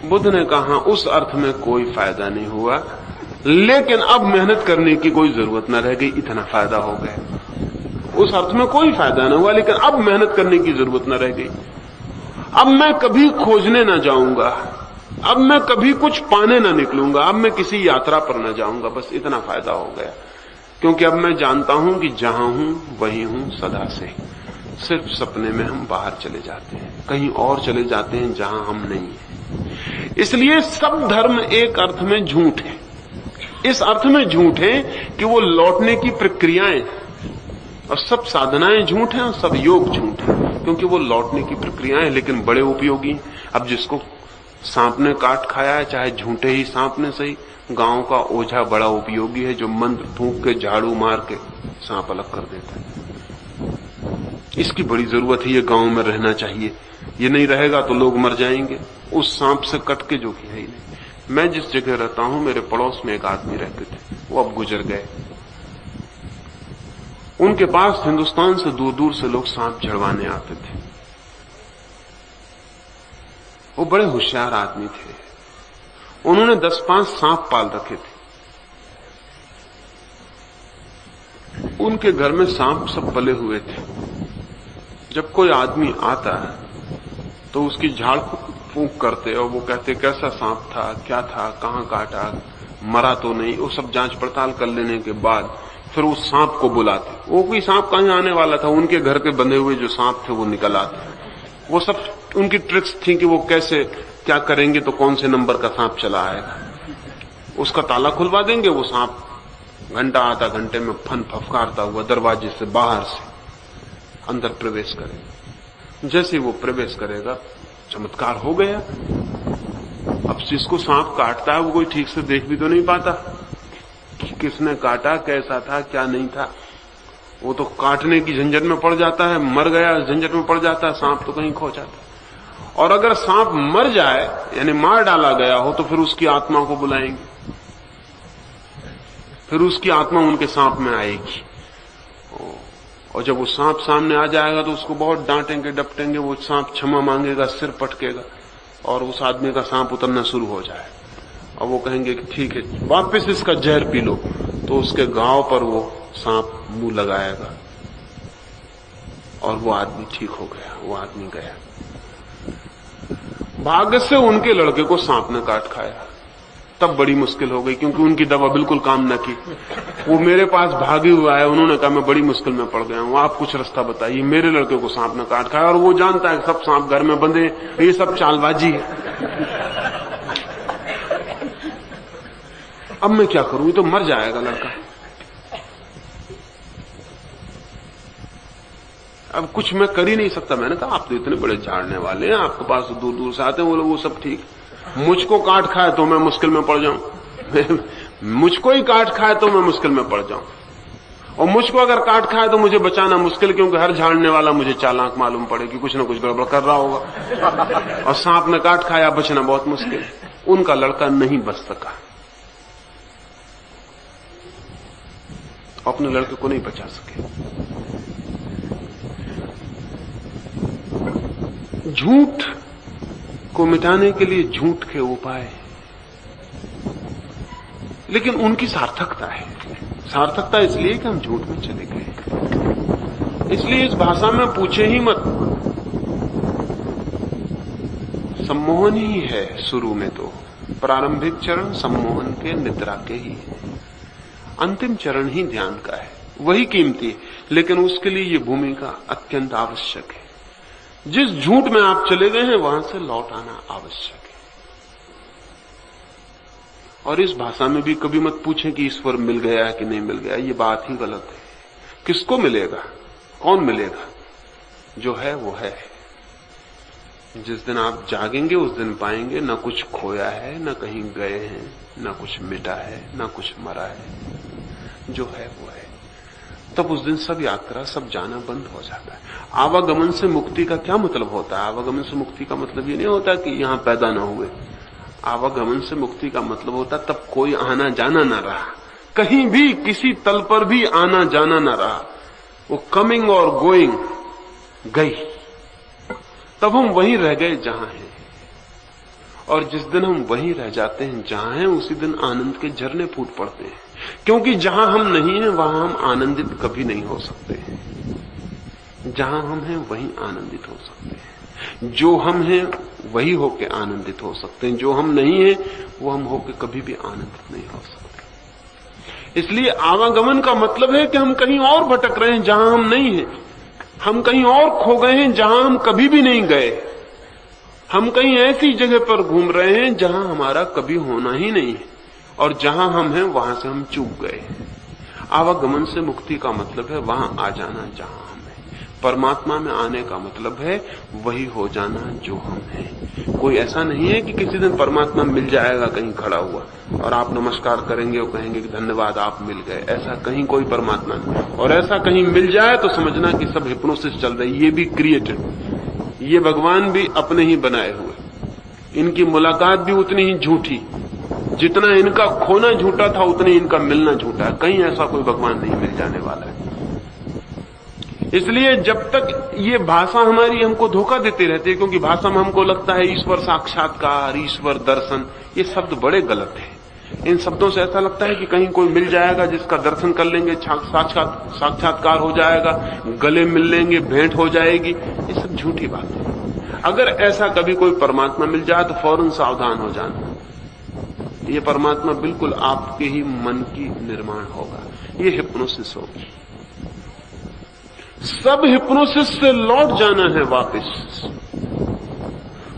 बुद्ध ने कहा उस अर्थ में कोई फायदा नहीं हुआ, लेकिन अब मेहनत करने की कोई जरूरत न रह गई, इतना फायदा हो गया। उस अर्थ में कोई फायदा न हुआ, लेकिन अब मेहनत करने की जरूरत न रह गई। अब मैं कभी खोजने न जाऊंगा, अब मैं कभी कुछ पाने न निकलूंगा, अब मैं किसी यात्रा पर न जाऊंगा, बस इतना फायदा हो गया। क्योंकि अब मैं जानता हूं कि जहां हूं वही हूं सदा से। सिर्फ सपने में हम बाहर चले जाते हैं, कहीं और चले जाते हैं जहां हम नहीं हैं। इसलिए सब धर्म एक अर्थ में झूठ है। इस अर्थ में झूठ है कि वो लौटने की प्रक्रियाएं, और सब साधनाएं झूठ हैं और सब योग झूठ है, क्योंकि वो लौटने की प्रक्रियाएं, लेकिन बड़े उपयोगी। अब जिसको सांप ने काट खाया है, चाहे झूठे ही सांप ने सही, गांव का ओझा बड़ा उपयोगी है, जो मंत्र फूंक के झाड़ू मार के सांप अलग कर देता है। इसकी बड़ी जरूरत है, ये गांव में रहना चाहिए। ये नहीं रहेगा तो लोग मर जाएंगे उस सांप से कट के, जो कि है ही नहीं। मैं जिस जगह रहता हूं, मेरे पड़ोस में एक आदमी रहते थे, वो अब गुजर गए। उनके पास हिंदुस्तान से दूर दूर से लोग सांप झड़वाने आते थे। वो बड़े होशियार आदमी थे। उन्होंने 10-5 सांप पाल रखे थे। उनके घर में सांप सब पले हुए थे। जब कोई आदमी आता तो उसकी झाड़ फूंक करते और वो कहते कैसा सांप था, क्या था, कहां काटा, मरा तो नहीं, वो सब जांच पड़ताल कर लेने के बाद फिर उस सांप को बुलाते। वो कोई सांप कहीं आने वाला था, उनके घर के बंधे हुए जो सांप थे वो निकल आते। वो सब उनकी ट्रिक्स थी कि वो कैसे क्या करेंगे तो कौन से नंबर का सांप चला आएगा। उसका ताला खुलवा देंगे, वो सांप घंटा आधा घंटे में फन फफकारता हुआ दरवाजे से बाहर से अंदर प्रवेश करेगा। जैसे वो प्रवेश करेगा, चमत्कार हो गया। अब जिसको सांप काटता है वो कोई ठीक से देख भी तो नहीं पाता कि किसने काटा, कैसा था, क्या नहीं था। वो तो काटने की झंझट में पड़ जाता है, मर गया झंझट में पड़ जाता है, सांप तो कहीं खो जाता है। और अगर सांप मर जाए यानी मार डाला गया हो तो फिर उसकी आत्मा को बुलाएंगे, फिर उसकी आत्मा उनके सांप में आएगी। और जब वो सांप सामने आ जाएगा तो उसको बहुत डांटेंगे डपटेंगे, वो सांप क्षमा मांगेगा, सिर पटकेगा और उस आदमी का सांप उतरना शुरू हो जाए। और वो कहेंगे कि ठीक है वापस इसका जहर पी लो, तो उसके घाव पर वो सांप मुंह लगाएगा और वो आदमी ठीक हो गया, वो आदमी गया। भाग्य से उनके लड़के को सांप ने काट खाया, तब बड़ी मुश्किल हो गई, क्योंकि उनकी दवा बिल्कुल काम न की। वो मेरे पास भागे हुआ है, उन्होंने कहा मैं बड़ी मुश्किल में पड़ गया हूं, आप कुछ रास्ता बताइए। मेरे लड़के को सांप ने काट खाया और वो जानता है सब सांप घर में बंधे, ये सब चालबाजी है। अब मैं क्या करूं, ये तो मर जाएगा लड़का। अब कुछ मैं कर ही नहीं सकता। मैंने कहा आप तो इतने बड़े झाड़ने वाले हैं, आपके पास तो दूर दूर से आते हैं वो लोग, वो सब ठीक, मुझको काट खाए तो मैं मुश्किल में पड़ जाऊं। मुझको ही काट खाए तो मैं मुश्किल में पड़ जाऊं, और मुझको अगर काट खाए तो मुझे बचाना मुश्किल, क्योंकि हर झाड़ने वाला मुझे चालाक मालूम पड़े कि कुछ ना कुछ गड़बड़ कर रहा होगा। और सांप ने काट खाया, बचना बहुत मुश्किल। उनका लड़का नहीं बच सका, अपने लड़के को नहीं बचा सके। झूठ को मिटाने के लिए झूठ के उपाय, लेकिन उनकी सार्थकता है। सार्थकता इसलिए कि हम झूठ में चले गए। इसलिए इस भाषा में पूछे ही मत, सम्मोहन ही है शुरू में, तो प्रारंभिक चरण सम्मोहन के, निद्रा के ही है। अंतिम चरण ही ध्यान का है, वही कीमती है, लेकिन उसके लिए ये भूमिका अत्यंत आवश्यक है। जिस झूठ में आप चले गए हैं वहां से लौट आना आवश्यक है। और इस भाषा में भी कभी मत पूछें कि ईश्वर मिल गया है कि नहीं मिल गया, ये बात ही गलत है। किसको मिलेगा, कौन मिलेगा? जो है वो है। जिस दिन आप जागेंगे उस दिन पाएंगे न कुछ खोया है, न कहीं गए हैं, न कुछ मिटा है, न कुछ मरा है। जो है वो है। तब उस दिन सब यात्रा, सब जाना बंद हो जाता है। आवागमन से मुक्ति का क्या मतलब होता है? आवागमन से मुक्ति का मतलब ये नहीं होता कि यहां पैदा ना हुए। आवागमन से मुक्ति का मतलब होता तब कोई आना जाना ना रहा, कहीं भी किसी तल पर भी आना जाना ना रहा, वो कमिंग और गोइंग गई। तब हम वहीं रह गए जहां हैं। और जिस दिन हम वहीं रह जाते हैं जहां हैं, उसी दिन आनंद के झरने फूट पड़ते हैं। क्योंकि जहां हम नहीं हैं वहां हम आनंदित कभी नहीं हो सकते हैं। जहां हम हैं वहीं आनंदित हो सकते हैं। जो हम हैं वही होके आनंदित हो सकते हैं। जो हम नहीं हैं वो हम होके कभी भी आनंदित नहीं हो सकते। इसलिए आवागमन का मतलब है कि हम कहीं और भटक रहे हैं जहां हम नहीं हैं। हम कहीं और खो गए हैं जहां हम कभी भी नहीं गए। हम कहीं ऐसी जगह पर घूम रहे हैं जहां हमारा कभी होना ही नहीं है, और जहां हम हैं वहां से हम चूक गए। आवागमन से मुक्ति का मतलब है वहां आ जाना जहां हम हैं। परमात्मा में आने का मतलब है वही हो जाना जो हम हैं। कोई ऐसा नहीं है कि किसी दिन परमात्मा मिल जाएगा कहीं खड़ा हुआ और आप नमस्कार करेंगे और कहेंगे कि धन्यवाद आप मिल गए। ऐसा कहीं कोई परमात्मा नहीं। और ऐसा कहीं मिल जाए तो समझना कि सब हिप्नोसिस चल रही, ये भी क्रिएटेड, ये भगवान भी अपने ही बनाए हुए। इनकी मुलाकात भी उतनी ही झूठी, जितना इनका खोना झूठा था उतना इनका मिलना झूठा है। कहीं ऐसा कोई भगवान नहीं मिल जाने वाला है। इसलिए जब तक ये भाषा हमारी हमको धोखा देती रहती है, क्योंकि भाषा में हमको लगता है ईश्वर साक्षात्कार, ईश्वर दर्शन, ये शब्द बड़े गलत हैं। इन शब्दों से ऐसा लगता है कि कहीं कोई मिल जाएगा जिसका दर्शन कर लेंगे, साक्षात्कार हो जाएगा, गले मिल लेंगे, भेंट हो जाएगी। ये सब झूठी बात है। अगर ऐसा कभी कोई परमात्मा मिल जाए तो फौरन सावधान हो जाना। ये परमात्मा बिल्कुल आपके ही मन की निर्माण होगा। ये हिप्नोसिस होगी। सब हिप्नोसिस से लौट जाना है वापस।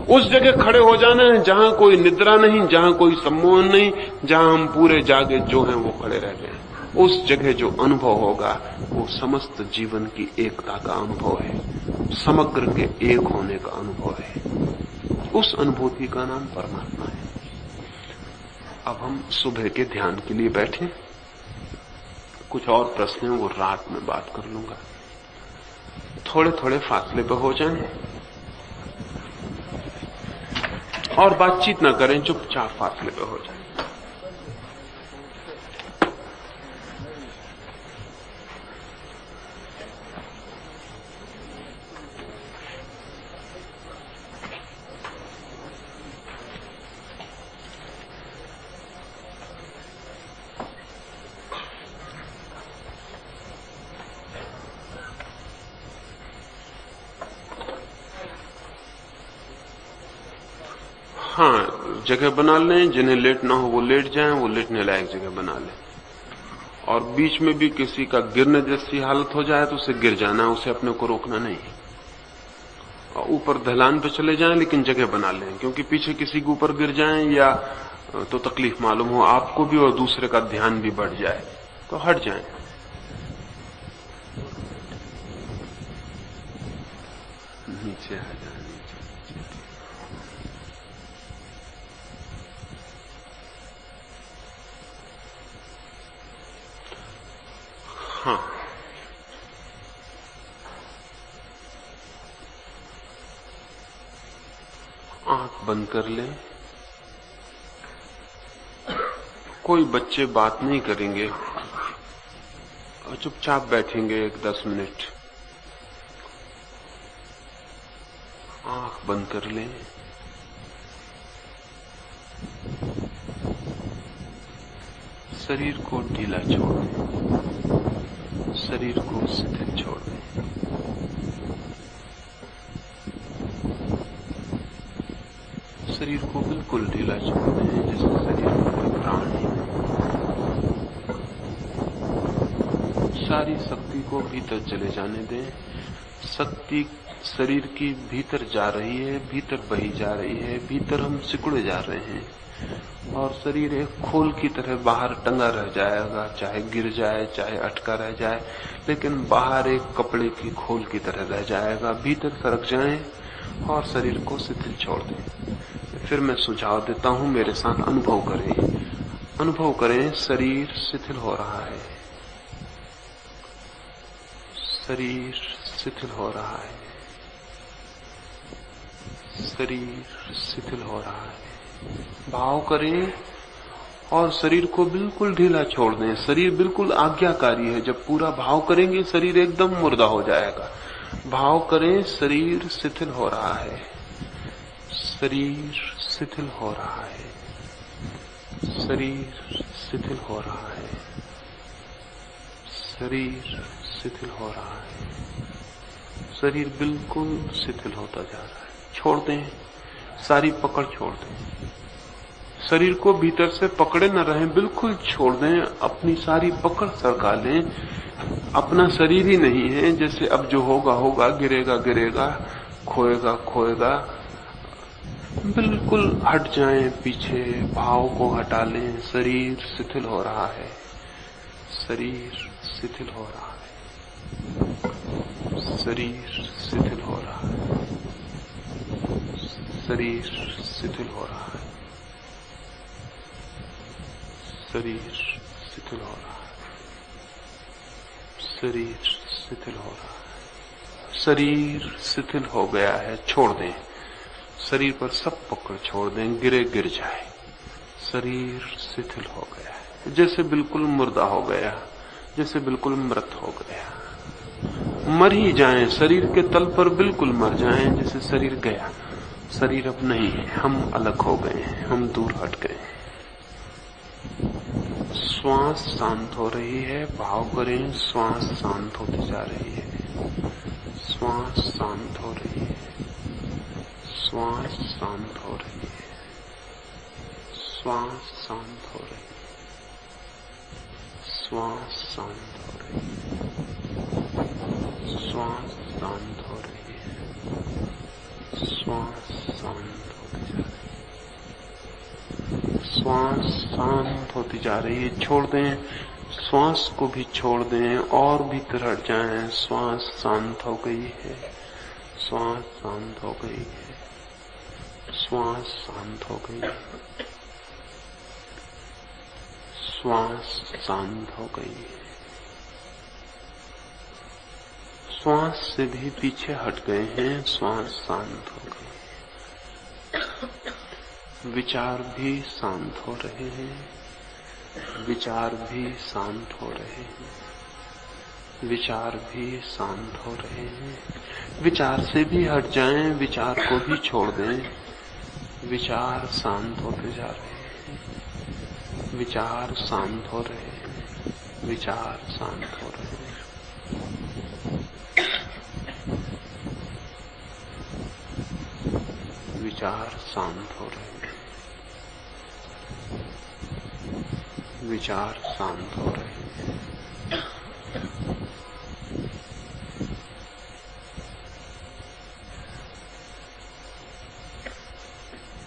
उस जगह खड़े हो जाना है जहां कोई निद्रा नहीं, जहां कोई सम्मोहन नहीं, जहां हम पूरे जागे जो हैं वो खड़े रह गए। उस जगह जो अनुभव होगा वो समस्त जीवन की एकता का अनुभव है, समग्र के एक होने का अनुभव है। उस अनुभूति का नाम परमात्मा है। अब हम सुबह के ध्यान के लिए बैठे। कुछ और प्रश्न हैं वो रात में बात कर लूंगा। थोड़े थोड़े फासले पर हो जाएं और बातचीत ना करें, चुपचाप फासले पर हो जाएं। हाँ, जगह बना लें, जिन्हें लेटना हो वो लेट जाएं, वो लेटने लायक जगह बना लें। और बीच में भी किसी का गिरने जैसी हालत हो जाए तो उसे गिर जाना, उसे अपने को रोकना नहीं। और ऊपर ढलान पे चले जाएं लेकिन जगह बना लें, क्योंकि पीछे किसी के ऊपर गिर जाएं या तो तकलीफ मालूम हो आपको भी और दूसरे का ध्यान भी बढ़ जाए, तो हट जाएं। नीचे आ जाए, नीचे। हाँ, आंख बंद कर लें। कोई बच्चे बात नहीं करेंगे और चुपचाप बैठेंगे 10 मिनट। आंख बंद कर लें। शरीर को ढीला छोड़ दें, शरीर को शिथिल छोड़ दें। शरीर को बिल्कुल ढीला छोड़ दें, जैसे शरीर में कोई प्राण नहीं। सारी शक्ति को भीतर चले जाने दें। शक्ति शरीर की भीतर जा रही है, भीतर बही जा रही है, भीतर हम सिकुड़े जा रहे हैं और शरीर एक खोल की तरह बाहर टंगा रह जाएगा, चाहे गिर जाए, चाहे अटका रह जाए, लेकिन बाहर एक कपड़े की खोल की तरह रह जाएगा। भीतर सरक जाएं और शरीर को शिथिल छोड़ दें। फिर मैं सुझाव देता हूं, मेरे साथ अनुभव करें। अनुभव करें, शरीर शिथिल हो रहा है, शरीर शिथिल हो रहा है, शरीर शिथिल हो रहा है। भाव करें और शरीर को बिल्कुल ढीला छोड़ दें। शरीर बिल्कुल आज्ञाकारी है। जब पूरा भाव करेंगे शरीर एकदम मुर्दा हो जाएगा। भाव करें, शरीर शिथिल हो रहा है, शरीर शिथिल हो रहा है, शरीर शिथिल हो रहा है, शरीर शिथिल हो रहा है। शरीर बिल्कुल शिथिल होता जा रहा है। छोड़ दें, सारी पकड़ छोड़ दें। शरीर को भीतर से पकड़े न रहें, बिल्कुल छोड़ दें। अपनी सारी पकड़ सरका लें। अपना शरीर ही नहीं है। जैसे अब जो होगा होगा, गिरेगा गिरेगा, खोएगा खोएगा। बिल्कुल हट जाएं पीछे, भाव को हटा लें। शरीर शिथिल हो रहा है, शरीर शिथिल हो रहा है, शरीर शिथिल हो रहा है, शरीर शिथिल हो रहा है, शरीर शिथिल हो रहा है, शरीर शिथिल हो रहा है। शरीर शिथिल हो गया है, छोड़ दें। शरीर पर सब पकड़ छोड़ दें, गिरे गिर जाए। शरीर शिथिल हो गया है, जैसे बिल्कुल मुर्दा हो गया, जैसे बिल्कुल मृत हो गया। मर ही जाएं, शरीर के तल पर बिल्कुल मर जाएं, जैसे शरीर गया। शरीर अब नहीं है, हम अलग हो गए हैं, हम दूर हट गए हैं। श्वास शांत हो रही है। भाव करें, श्वास शांत होती जा रही है, श्वास शांत हो रही है, श्वास शांत हो रही है, श्वास शांत हो रही है, श्वास शांत हो रही है, श्वास शांत हो रही है, श्वास शांत होती जा रही है, श्वास शांत होती जा रही है। छोड़ दें, श्वास को भी छोड़ दें और भीतर हट जाएं। श्वास शांत हो गई है, श्वास शांत हो गई है, श्वास शांत हो गई है, श्वास शांत हो गई है। श्वास से भी पीछे हट गए हैं, श्वास शांत हो गई। विचार भी शांत हो रहे हैं, विचार भी शांत हो रहे हैं, विचार भी शांत हो रहे हैं। विचार से भी हट जाएं, विचार को भी छोड़ दें। विचार शांत होते जा रहे हैं, विचार शांत हो रहे हैं, विचार शांत हो रहे हैं। विचार शांत हो रहे हैं, विचार शांत हो रहे हैं।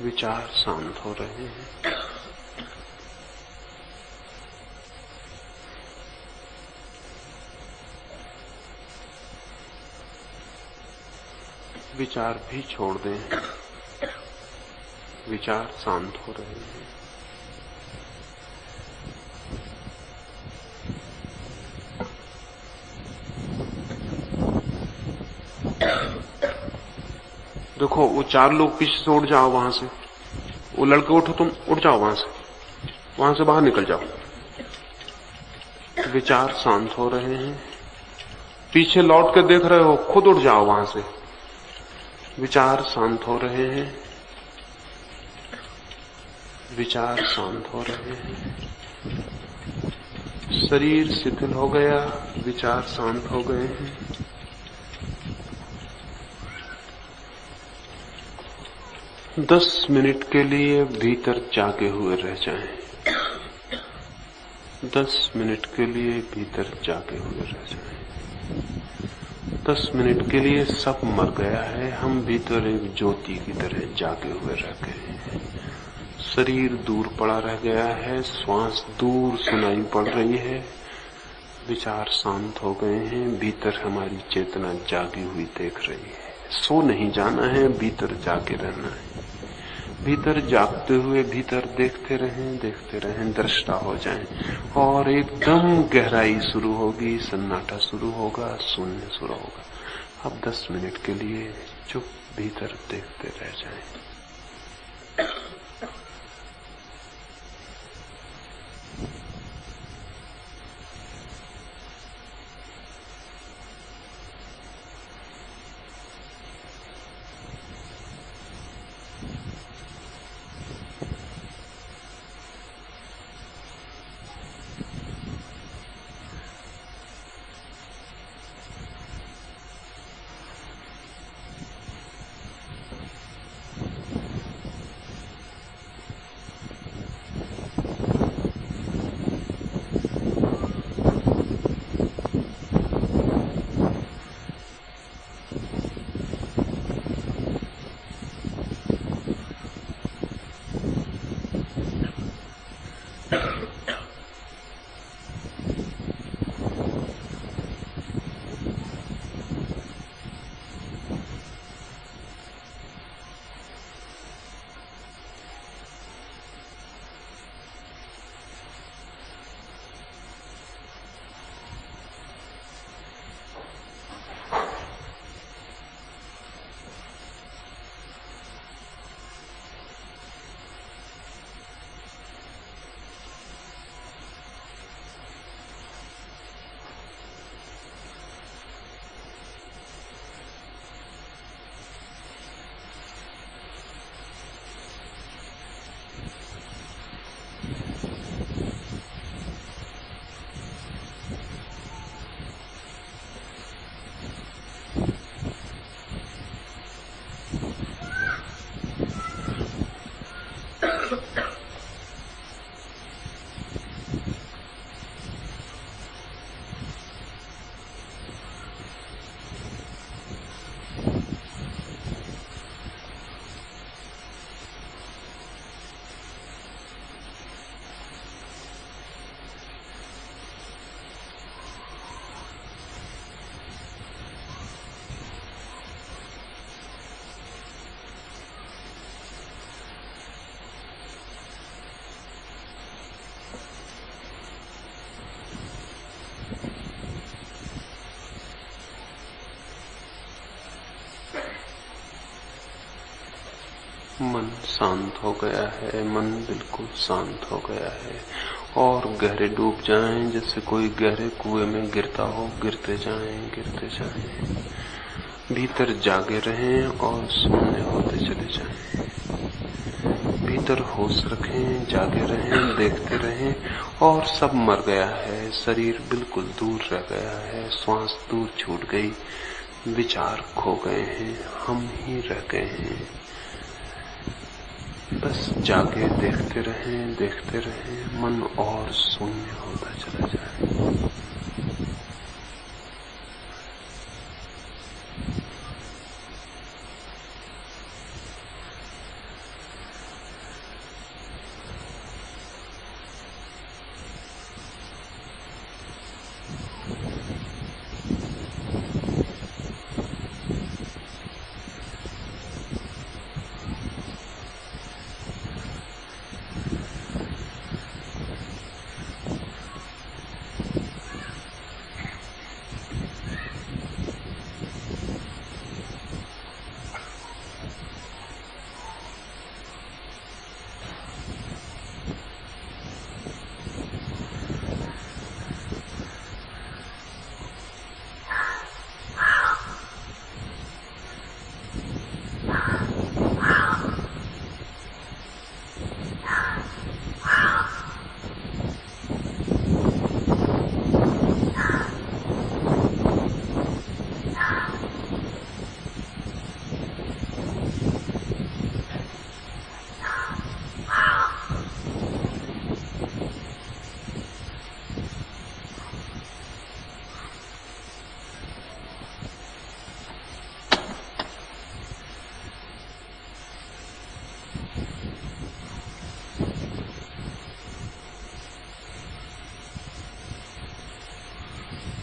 विचार शांत हो रहे हैं। विचार भी छोड़ दें। विचार शांत हो रहे हैं। देखो वो 4 लोग पीछे से उठ जाओ वहां से। वो लड़के उठो, तुम उठ जाओ वहां से बाहर निकल जाओ। विचार शांत हो रहे हैं। पीछे लौट के देख रहे हो, खुद उठ जाओ वहां से। विचार शांत हो रहे हैं। विचार शांत हो रहे हैं। शरीर शिथिल हो गया, विचार शांत हो गए हैं। दस मिनट के लिए भीतर जागे हुए रह जाएं। 10 मिनट के लिए भीतर जागे हुए रह जाएं। 10 मिनट के लिए सब मर गया है, हम भीतर एक ज्योति की तरह जागे हुए रह गए हैं। शरीर दूर पड़ा रह गया है, श्वास दूर सुनाई पड़ रही है। विचार शांत हो गए हैं, भीतर हमारी चेतना जागी हुई देख रही है। सो नहीं जाना है, भीतर जागे रहना है। भीतर जागते हुए भीतर देखते रहें, दृष्टा हो जाएं। और एकदम गहराई शुरू होगी, सन्नाटा शुरू होगा, शून्य शुरू होगा। अब 10 मिनट के लिए चुप भीतर देखते रह जाएं। मन शांत हो गया है, मन बिल्कुल शांत हो गया है। और गहरे डूब जाएं, जैसे कोई गहरे कुएं में गिरता हो, गिरते जाएं, गिरते जाएं। भीतर जागे रहें और शून्य होते चले जाएं। भीतर होश रखें, जागे रहें, देखते रहें। और सब मर गया है, शरीर बिल्कुल दूर रह गया है, श्वास दूर छूट गई, विचार खो गए हैं, हम ही रह गए हैं। बस जाके देखते रहें, मन और शून्य होता चला जाए।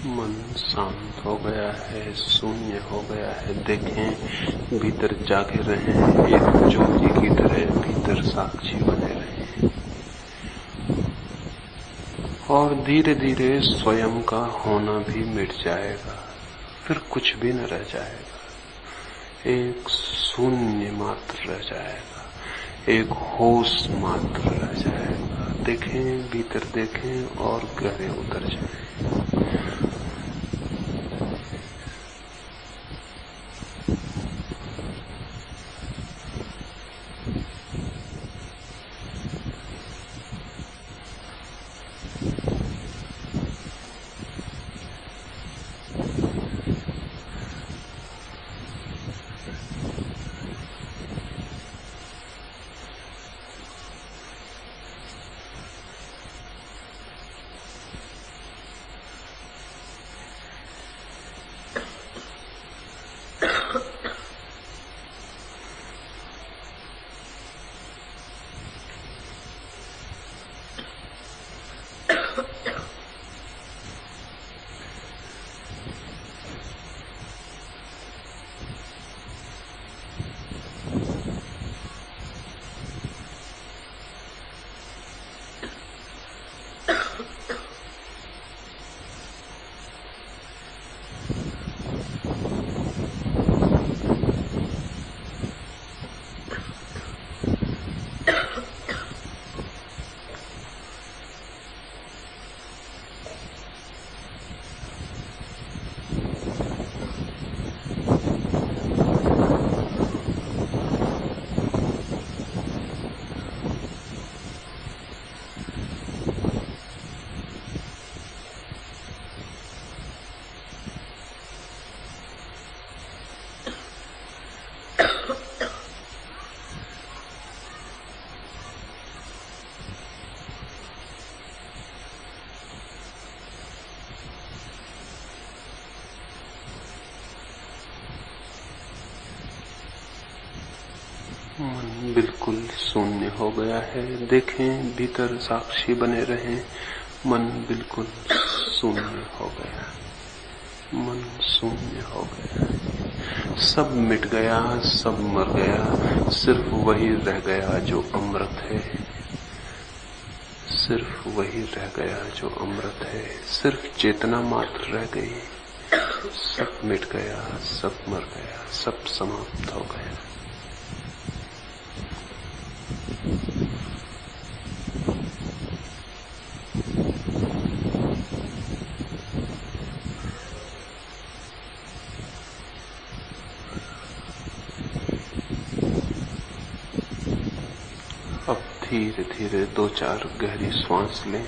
मन शांत हो गया है, शून्य हो गया है। देखें, भीतर जागे रहें, एक ज्योति की तरह भीतर साक्षी बने रहें। और धीरे धीरे स्वयं का होना भी मिट जाएगा, फिर कुछ भी न रह जाएगा। एक शून्य मात्र रह जाएगा, एक होश मात्र रह जाएगा। देखें, भीतर देखें और गहरे उतर जाएं। मन बिल्कुल शून्य हो गया है। देखें, भीतर साक्षी बने रहें। मन बिल्कुल शून्य हो गया, मन शून्य हो गया। सब मिट गया, सब मर गया, सिर्फ वही रह गया जो अमृत है। सिर्फ वही रह गया जो अमृत है। सिर्फ चेतना मात्र रह गई। सब मिट गया, सब मर गया, सब समाप्त हो गया। धीरे धीरे 2-4 गहरी श्वास लें।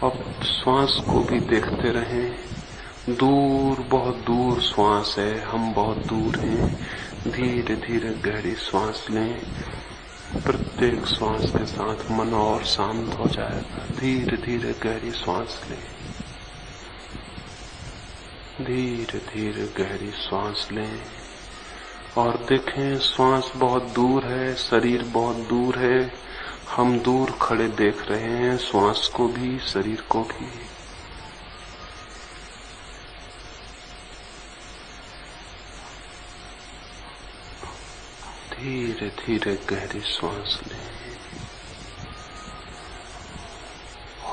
अब श्वास को भी देखते रहें। दूर, बहुत दूर श्वास है, हम बहुत दूर हैं। धीरे धीरे गहरी श्वास लें। प्रत्येक श्वास के साथ मन और शांत हो जाएगा। धीरे धीरे गहरी श्वास लें, धीरे धीरे गहरी श्वास लें और देखें श्वास बहुत दूर है, शरीर बहुत दूर है। हम दूर खड़े देख रहे हैं श्वास को भी, शरीर को भी। धीरे धीरे गहरी श्वास लें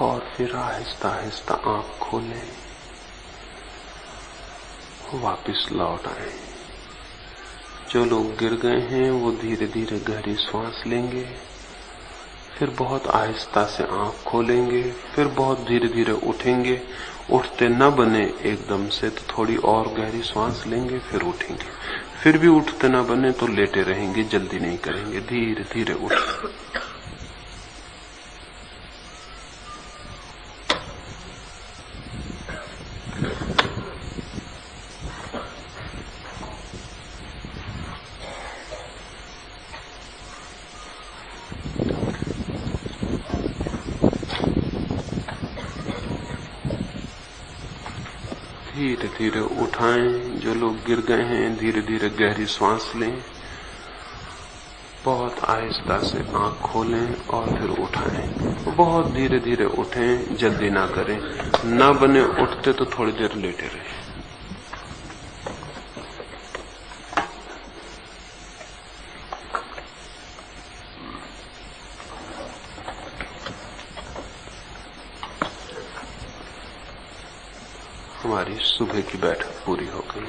और फिर आहिस्ता आहिस्ता आंख खोलें, वापस लौट आए। जो लोग गिर गए हैं वो धीरे धीरे गहरी श्वास लेंगे, फिर बहुत आहिस्ता से आंख खोलेंगे, फिर बहुत धीरे धीरे उठेंगे। उठते न बने एकदम से तो थोड़ी और गहरी श्वास लेंगे, फिर उठेंगे। फिर भी उठते न बने तो लेटे रहेंगे, जल्दी नहीं करेंगे, धीरे धीरे उठें। धीरे धीरे उठाएं। जो लोग गिर गए हैं धीरे धीरे गहरी सांस लें, बहुत आहिस्ता से आंख खोलें और फिर उठाएं। बहुत धीरे धीरे उठें, जल्दी ना करें। ना बने उठते तो थोड़ी देर लेटे रहें। हमारी सुबह की बैठक पूरी हो गई।